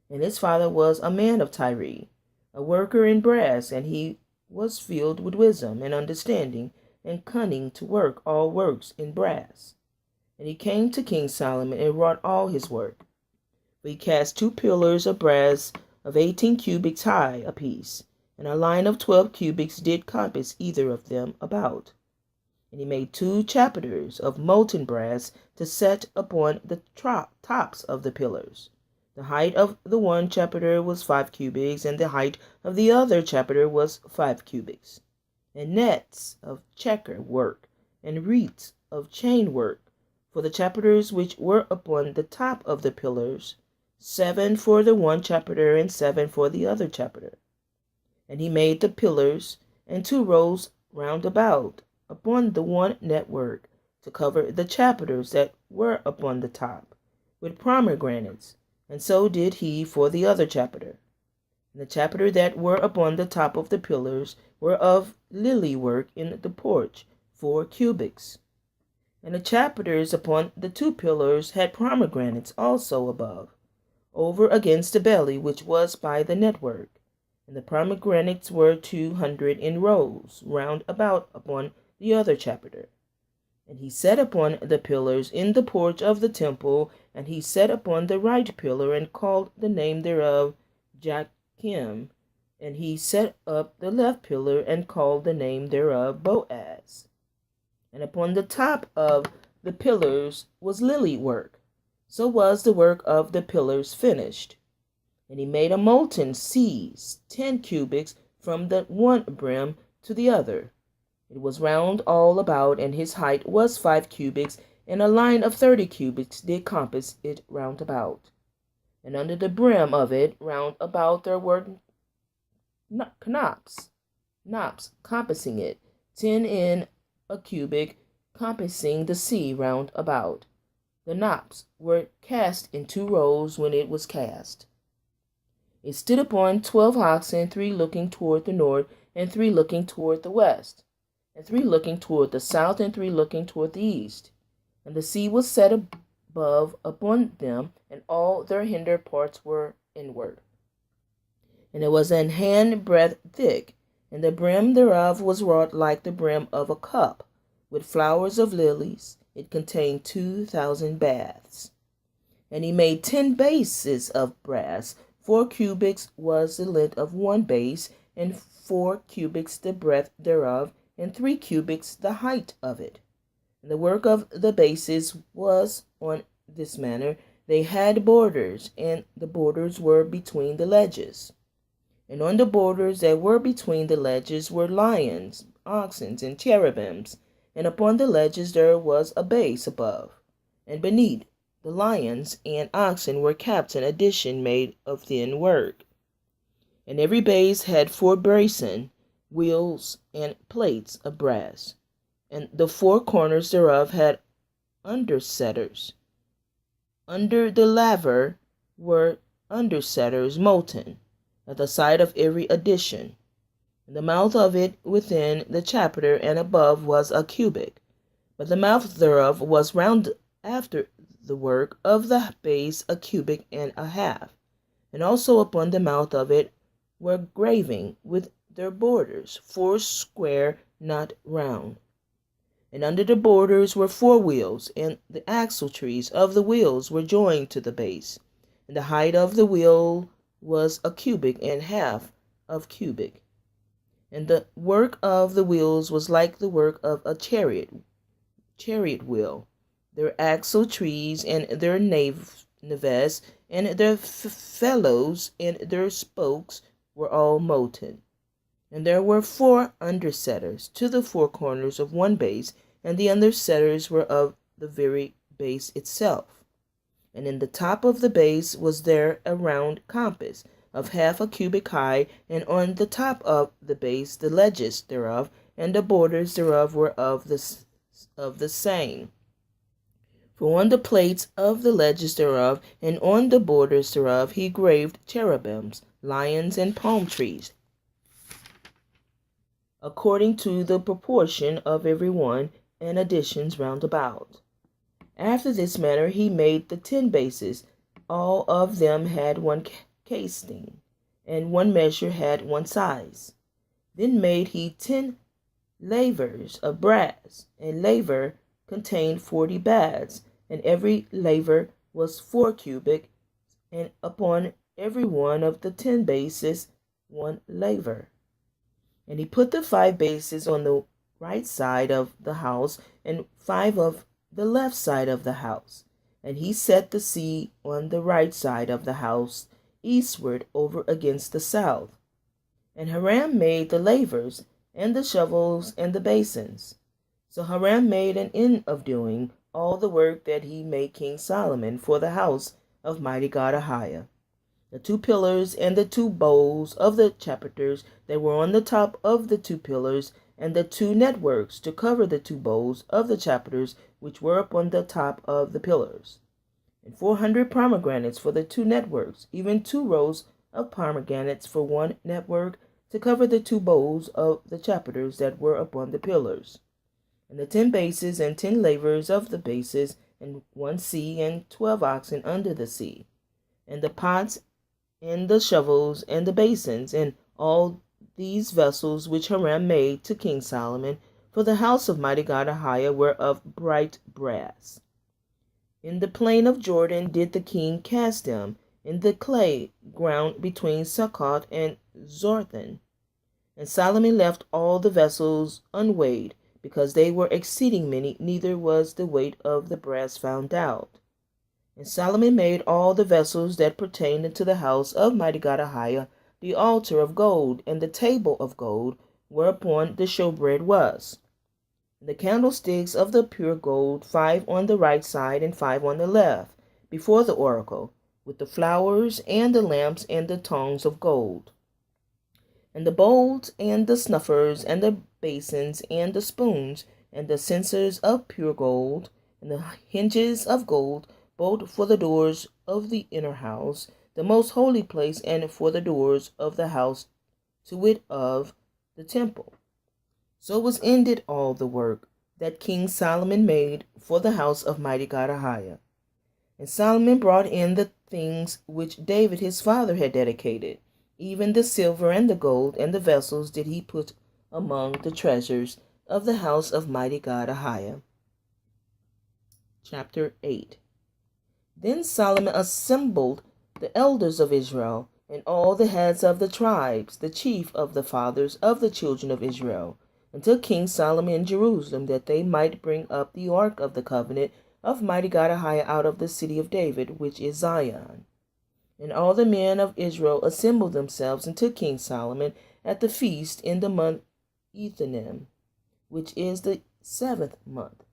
and his father was a man of Tyre, a worker in brass, and he was filled with wisdom and understanding and cunning to work all works in brass. And he came to King Solomon and wrought all his work. For he cast 2 pillars of brass of 18 cubits high apiece, and a line of 12 cubits did compass either of them about. And he made 2 chapiters of molten brass to set upon the tops of the pillars. The height of the one chapiter was 5 cubits, and the height of the other chapiter was 5 cubits. And nets of checker work, and wreaths of chain work, for the chapiters which were upon the top of the pillars, 7 for the one chapiter, and 7 for the other chapiter. And he made the pillars, and 2 rows round about, upon the one network, to cover the chapiters that were upon the top, with pomegranates. And so did he for the other chapiter. And the chapiter that were upon the top of the pillars were of lily work in the porch, 4 cubits. And the chapiters upon the 2 pillars had pomegranates also above, over against the belly which was by the network. And the pomegranates were 200 in rows, round about upon the other chapiter. And he sat upon the pillars in the porch of the temple, and he sat upon the right pillar, and called the name thereof Jachim. And he set up the left pillar, and called the name thereof Boaz. And upon the top of the pillars was lily work. So was the work of the pillars finished. And he made a molten seas, 10 cubits from the one brim to the other. It was round all about, and his height was 5 cubits, and a line of 30 cubits did compass it round about. And under the brim of it round about there were knops compassing it, 10 in a cubit, compassing the sea round about. The knops were cast in 2 rows when it was cast. It stood upon 12 oxen, 3 looking toward the north, and 3 looking toward the west, and 3 looking toward the south, and 3 looking toward the east. And the sea was set above upon them, and all their hinder parts were inward. And it was an handbreadth thick, and the brim thereof was wrought like the brim of a cup, with flowers of lilies. It contained 2,000 baths. And he made 10 bases of brass. 4 cubits was the length of one base, and 4 cubits the breadth thereof, and 3 cubits the height of it. And the work of the bases was on this manner. They had borders, and the borders were between the ledges. And on the borders that were between the ledges were lions, oxen, and cherubims. And upon the ledges there was a base above. And beneath the lions and oxen were caps in addition made of thin work. And every base had 4 basin wheels and plates of brass. And the 4 corners thereof had undersetters. Under the laver were undersetters molten, at the side of every addition. And the mouth of it within the chapiter and above was a cubit, but the mouth thereof was round after the work of the base a cubit and a half. And also upon the mouth of it were graving with their borders, 4 square, not round. And under the borders were 4 wheels, and the axletrees of the wheels were joined to the base. And the height of the wheel was a cubit and half of cubit. And the work of the wheels was like the work of a chariot wheel. Their axle trees and their naves and their felloes and their spokes were all molten. And there were 4 undersetters to the 4 corners of one base, and the undersetters were of the very base itself. And in the top of the base was there a round compass of half a cubit high, and on the top of the base the ledges thereof and the borders thereof were of the same. For on the plates of the ledges thereof and on the borders thereof he graved cherubims, lions, and palm trees, according to the proportion of every one, and additions round about. After this manner he made the 10 bases. All of them had 1 casting, and 1 measure had 1 size. Then made he 10 lavers of brass. A laver contained 40 baths, and every laver was 4 cubits, and upon every one of the 10 bases 1 laver. And he put the 5 bases on the right side of the house, and 5 of the left side of the house. And he set the sea on the right side of the house, eastward over against the south. And Hiram made the lavers, and the shovels, and the basins. So Hiram made an end of doing all the work that he made King Solomon for the house of Mighty God AHAYAH. The 2 pillars and the 2 bowls of the chapiters that were on the top of the 2 pillars, and the 2 networks to cover the 2 bowls of the chapiters which were upon the top of the pillars. And 400 pomegranates for the 2 networks, even 2 rows of pomegranates for 1 network to cover the 2 bowls of the chapiters that were upon the pillars. and the 10 bases, and 10 lavers of the bases, and 1 sea, and 12 oxen under the sea, and the pots, and the shovels, and the basins, and all these vessels which Hiram made to King Solomon for the house of Mighty God AHAYAH were of bright brass. In the plain of Jordan did the king cast them, in the clay ground between Succoth and Zorthan. And Solomon left all the vessels unweighed, because they were exceeding many, neither was the weight of the brass found out. And Solomon made all the vessels that pertained unto the house of Mighty God AHAYAH the altar of gold, and the table of gold, whereupon the showbread was. And the candlesticks of the pure gold, 5 on the right side, and 5 on the left, before the oracle, with the flowers, and the lamps, and the tongs of gold. And the bowls, and the snuffers, and the basins, and the spoons, and the censers of pure gold, and the hinges of gold, both for the doors of the inner house, the most holy place, and for the doors of the house, to wit, of the temple. So was ended all the work that King Solomon made for the house of Mighty God AHAYAH. And Solomon brought in the things which David his father had dedicated, even the silver and the gold, and the vessels did he put among the treasures of the house of Mighty God AHAYAH. Chapter 8. Then Solomon assembled the elders of Israel, and all the heads of the tribes, the chief of the fathers of the children of Israel, unto King Solomon in Jerusalem, that they might bring up the ark of the covenant of Mighty God AHAYAH out of the city of David, which is Zion. And all the men of Israel assembled themselves unto King Solomon at the feast in the month Ethanim, which is the 7th month.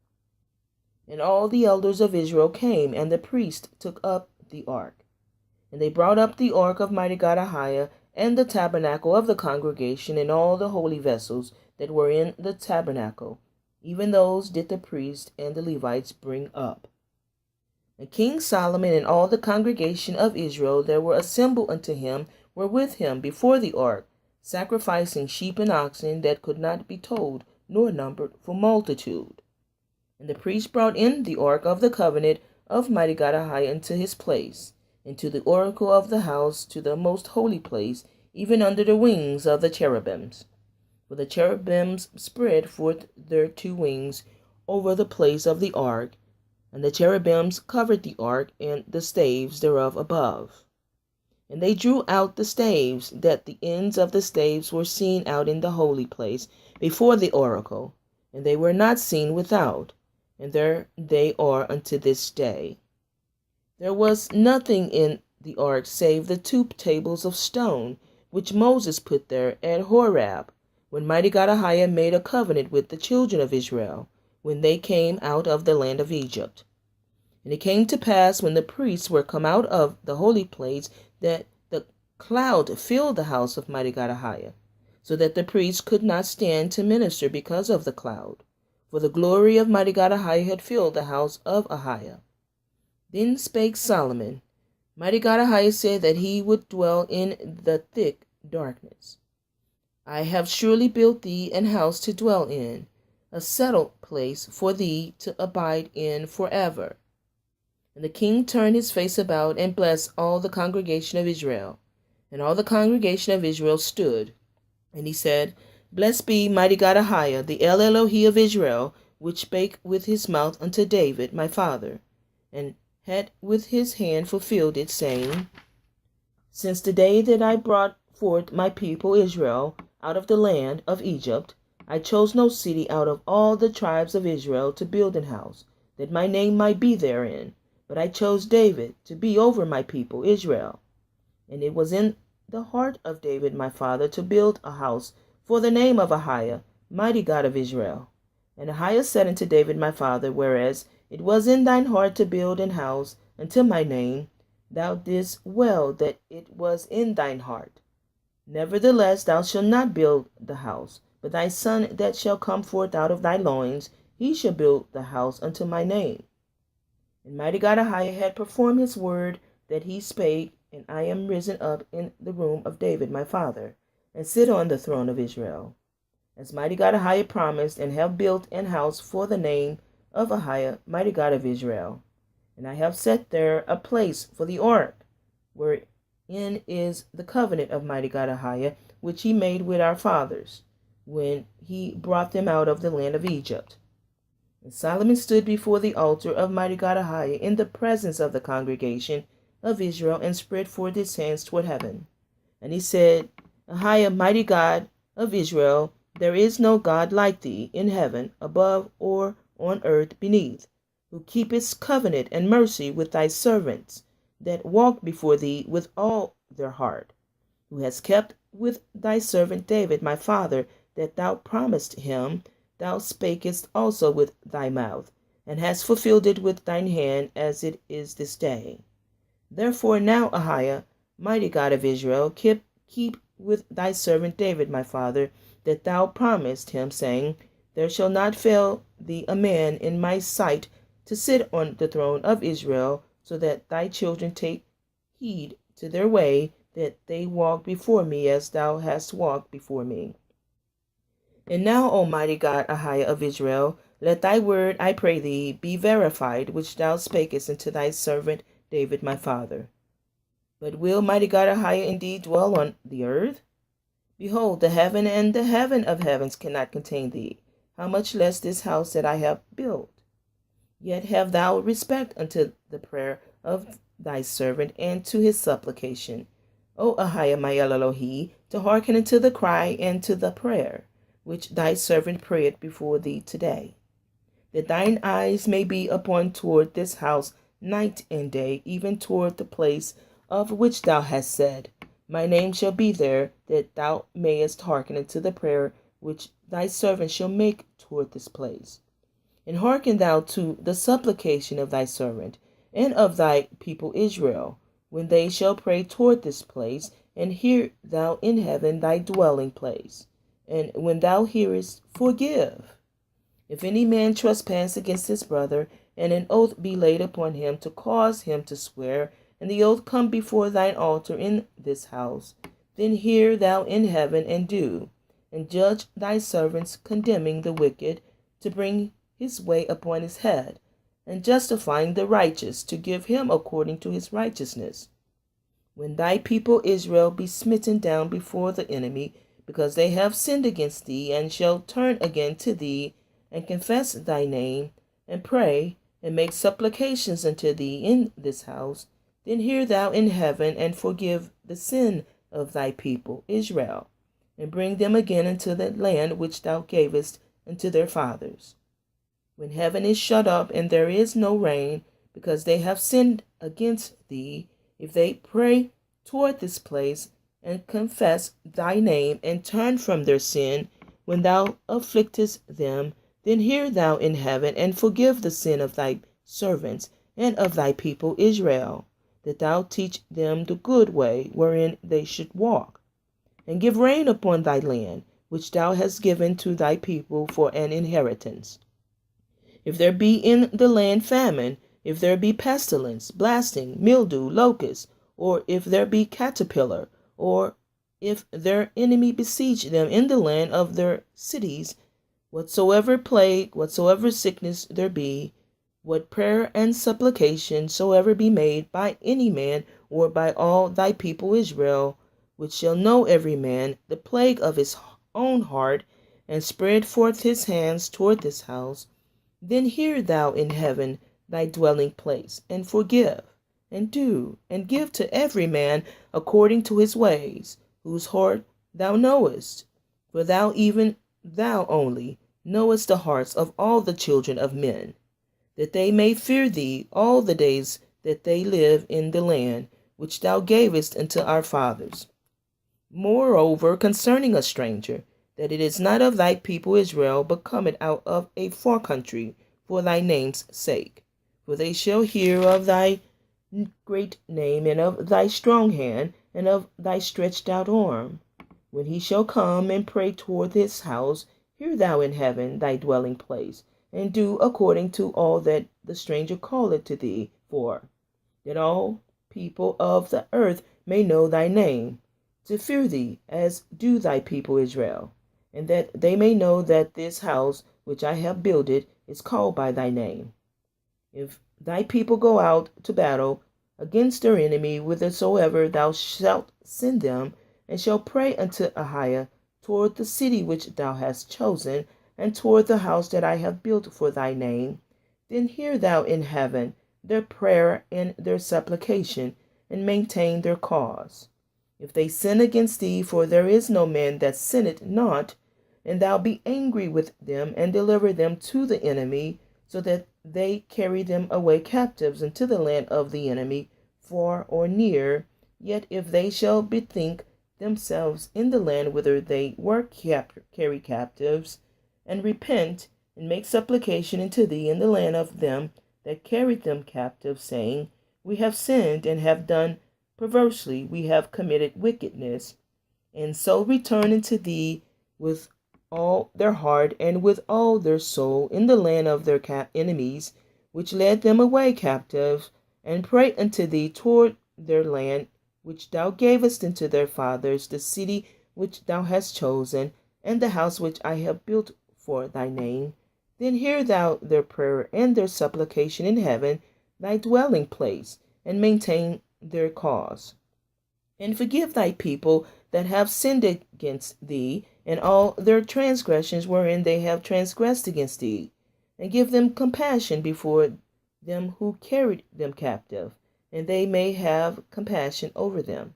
And all the elders of Israel came, and the priest took up the ark. And they brought up the ark of Mighty God AHAYAH, and the tabernacle of the congregation, and all the holy vessels that were in the tabernacle. Even those did the priest and the Levites bring up. And King Solomon and all the congregation of Israel that were assembled unto him were with him before the ark, sacrificing sheep and oxen that could not be told nor numbered for multitude. And the priest brought in the ark of the covenant of Mighty God AHAYAH into his place, into the oracle of the house, to the most holy place, even under the wings of the cherubims. For the cherubims spread forth their 2 wings over the place of the ark, and the cherubims covered the ark and the staves thereof above. And they drew out the staves, that the ends of the staves were seen out in the holy place before the oracle, and they were not seen without, and there they are unto this day. There was nothing in the ark save the 2 tables of stone, which Moses put there at Horeb, when Mighty God AHAYAH made a covenant with the children of Israel, when they came out of the land of Egypt. And it came to pass, when the priests were come out of the holy place, that the cloud filled the house of Mighty God AHAYAH, so that the priests could not stand to minister because of the cloud. For the glory of Mighty God AHAYAH had filled the house of AHAYAH. Then spake Solomon, Mighty God AHAYAH said that he would dwell in the thick darkness. I have surely built thee an house to dwell in, a settled place for thee to abide in forever. And the king turned his face about, and blessed all the congregation of Israel. And all the congregation of Israel stood. And he said, Blessed be Mighty God AHAYAH, the El Elohi of Israel, which spake with his mouth unto David my father, and had with his hand fulfilled it, saying, Since the day that I brought forth my people Israel out of the land of Egypt, I chose no city out of all the tribes of Israel to build an house, that my name might be therein. But I chose David to be over my people Israel. And it was in the heart of David my father to build a house for the name of AHAYAH, Mighty God of Israel. And AHAYAH said unto David my father, Whereas it was in thine heart to build an house unto my name, thou didst well that it was in thine heart. Nevertheless thou shalt not build the house, but thy son that shall come forth out of thy loins, he shall build the house unto my name. And Mighty God AHAYAH had performed his word that he spake, and I am risen up in the room of David my father, and sit on the throne of Israel. as Mighty God AHAYAH promised, and have built an house for the name of AHAYAH, Mighty God of Israel. And I have set there a place for the ark, wherein is the covenant of Mighty God AHAYAH, which he made with our fathers, when he brought them out of the land of Egypt. And Solomon stood before the altar of Mighty God AHAYAH in the presence of the congregation of Israel, and spread forth his hands toward heaven. And he said, AHAYAH, Mighty God of Israel, there is no God like thee in heaven above or on earth beneath, who keepest covenant and mercy with thy servants that walk before thee with all their heart, who hast kept with thy servant David my father, that thou promised him. Thou spakest also with thy mouth, and hast fulfilled it with thine hand, as it is this day. Therefore now, AHAYAH, Mighty God of Israel, keep with thy servant David my father, that thou promised him, saying, There shall not fail thee a man in my sight to sit on the throne of Israel, so that thy children take heed to their way, that they walk before me as thou hast walked before me. And now, O Mighty God AHAYAH of Israel, let thy word, I pray thee, be verified, which thou spakest unto thy servant David my father. But will Mighty God AHAYAH indeed dwell on the earth? Behold, the heaven and the heaven of heavens cannot contain thee, how much less this house that I have built? Yet have thou respect unto the prayer of thy servant, and to his supplication, O AHAYAH my Elohi, to hearken unto the cry and to the prayer, which thy servant prayed before thee today, that thine eyes may be upon toward this house night and day, even toward the place of which thou hast said, My name shall be there, that thou mayest hearken unto the prayer which thy servant shall make toward this place. And hearken thou to the supplication of thy servant and of thy people Israel, when they shall pray toward this place, and hear thou in heaven thy dwelling place. And when thou hearest, forgive. If any man trespass against his brother, and an oath be laid upon him to cause him to swear, and the oath come before thine altar in this house, then hear thou in heaven, and do, and judge thy servants, condemning the wicked, to bring his way upon his head, and justifying the righteous, to give him according to his righteousness. When thy people Israel be smitten down before the enemy, because they have sinned against thee, and shall turn again to thee, and confess thy name, and pray, and make supplications unto thee in this house, then hear thou in heaven, and forgive the sin of thy people Israel, and bring them again into the land which thou gavest unto their fathers. When heaven is shut up, and there is no rain, because they have sinned against thee, if they pray toward this place, and confess thy name, and turn from their sin, when thou afflictest them, then hear thou in heaven, and forgive the sin of thy servants and of thy people Israel, that thou teach them the good way wherein they should walk, and give rain upon thy land, which thou hast given to thy people for an inheritance. If there be in the land famine, if there be pestilence, blasting, mildew, locust, or if there be caterpillar, or if their enemy besiege them in the land of their cities, whatsoever plague, whatsoever sickness there be, what prayer and supplication soever be made by any man or by all thy people Israel, which shall know every man the plague of his own heart, and spread forth his hands toward this house, then hear thou in heaven thy dwelling place, and forgive, and do, and give to every man according to his ways, whose heart thou knowest. For thou, even thou only, knowest the hearts of all the children of men, that they may fear thee all the days that they live in the land which thou gavest unto our fathers. Moreover, concerning a stranger, that it is not of thy people Israel, but cometh out of a far country, for thy name's sake. For they shall hear of thy great name, and of thy strong hand, and of thy stretched out arm. When he shall come and pray toward this house, hear thou in heaven thy dwelling place, and do according to all that the stranger calleth to thee for, that all people of the earth may know thy name, to fear thee, as do thy people Israel, and that they may know that this house which I have builded is called by thy name. If thy people go out to battle against their enemy, whithersoever thou shalt send them, and shall pray unto Ahiah toward the city which thou hast chosen, and toward the house that I have built for thy name, then hear thou in heaven their prayer and their supplication, and maintain their cause. If they sin against thee, for there is no man that sinneth not, and thou be angry with them, and deliver them to the enemy, so that they carry them away captives into the land of the enemy, far or near, yet if they shall bethink themselves in the land whither they were carried captives, and repent, and make supplication unto thee in the land of them that carried them captive, saying, We have sinned and have done perversely, we have committed wickedness, and so return unto thee with all their heart and with all their soul in the land of their enemies, which led them away captive, and pray unto thee toward their land, which thou gavest unto their fathers, the city which thou hast chosen, and the house which I have built for thy name, then hear thou their prayer and their supplication in heaven, thy dwelling place, and maintain their cause. And forgive thy people that have sinned against thee, and all their transgressions wherein they have transgressed against thee, and give them compassion before them who carried them captive, and they may have compassion over them.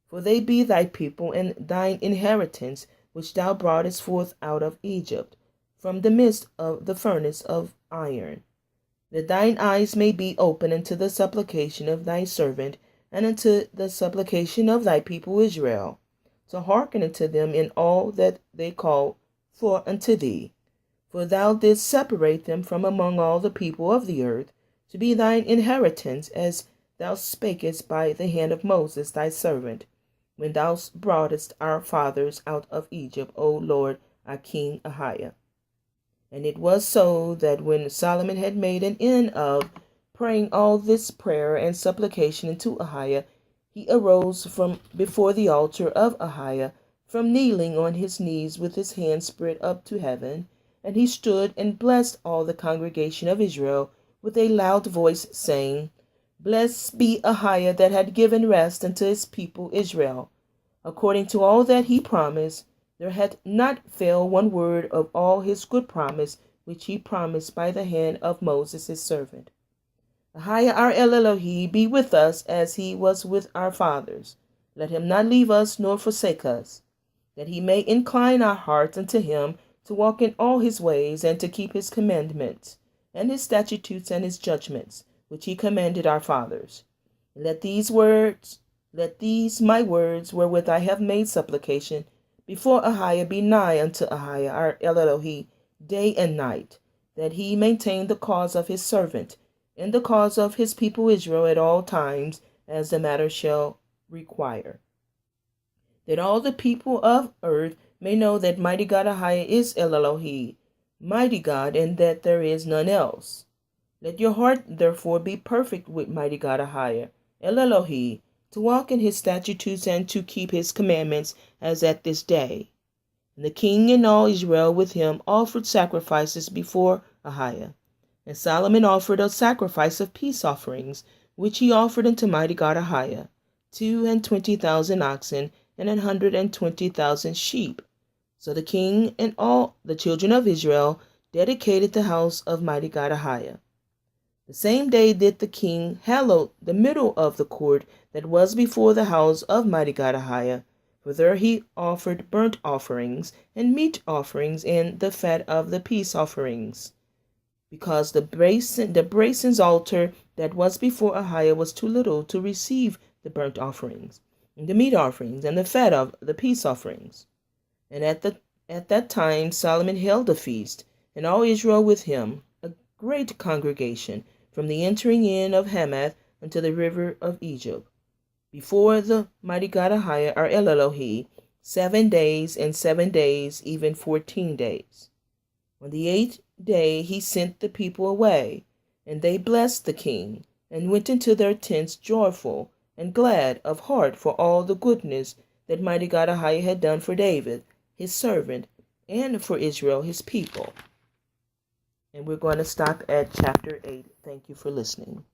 For they be thy people and thine inheritance, which thou broughtest forth out of Egypt, from the midst of the furnace of iron, that thine eyes may be open unto the supplication of thy servant, and unto the supplication of thy people Israel, to hearken unto them in all that they call for unto thee. For thou didst separate them from among all the people of the earth, to be thine inheritance, as thou spakest by the hand of Moses thy servant, when thou broughtest our fathers out of Egypt, O Lord, our King Ahiah. And it was so that when Solomon had made an end of praying all this prayer and supplication unto Ahiah, he arose from before the altar of Ahiah, from kneeling on his knees with his hands spread up to heaven, and he stood and blessed all the congregation of Israel with a loud voice, saying, Blessed be Ahiah that had given rest unto his people Israel, according to all that he promised. There hath not failed one word of all his good promise, which he promised by the hand of Moses his servant. Ahiah our Elohim be with us as he was with our fathers. Let him not leave us nor forsake us, that he may incline our hearts unto him, to walk in all his ways, and to keep his commandments, and his statutes, and his judgments, which he commanded our fathers. Let these my words, wherewith I have made supplication, before Ahiah be nigh unto Ahiah our Elohim day and night, that he maintain the cause of his servant, and the cause of his people Israel at all times, as the matter shall require. That all the people of earth may know that Mighty God AHAYAH is Elohim, mighty God, and that there is none else. Let your heart therefore be perfect with Mighty God AHAYAH, Elohim, to walk in his statutes and to keep his commandments, as at this day. And the king and all Israel with him offered sacrifices before Ahiah. And Solomon offered a sacrifice of peace offerings, which he offered unto Mighty God AHAYAH, 22,000 oxen, and 120,000 sheep. So the king and all the children of Israel dedicated the house of Mighty God AHAYAH. The same day did the king hallow the middle of the court that was before the house of Mighty God AHAYAH, for there he offered burnt offerings and meat offerings and the fat of the peace offerings, because the brasen's altar that was before Ahiah was too little to receive the burnt offerings, and the meat offerings, and the fat of the peace offerings. And at that time Solomon held a feast, and all Israel with him, a great congregation, from the entering in of Hamath unto the river of Egypt, before the Mighty God Ahiah our Elohim, 7 days, and 7 days, even 14 days. On the 8th day he sent the people away, and they blessed the king, and went into their tents joyful and glad of heart for all the goodness that Mighty God AHAYAH had done for David, his servant, and for Israel, his people. And we're going to stop at chapter 8. Thank you for listening.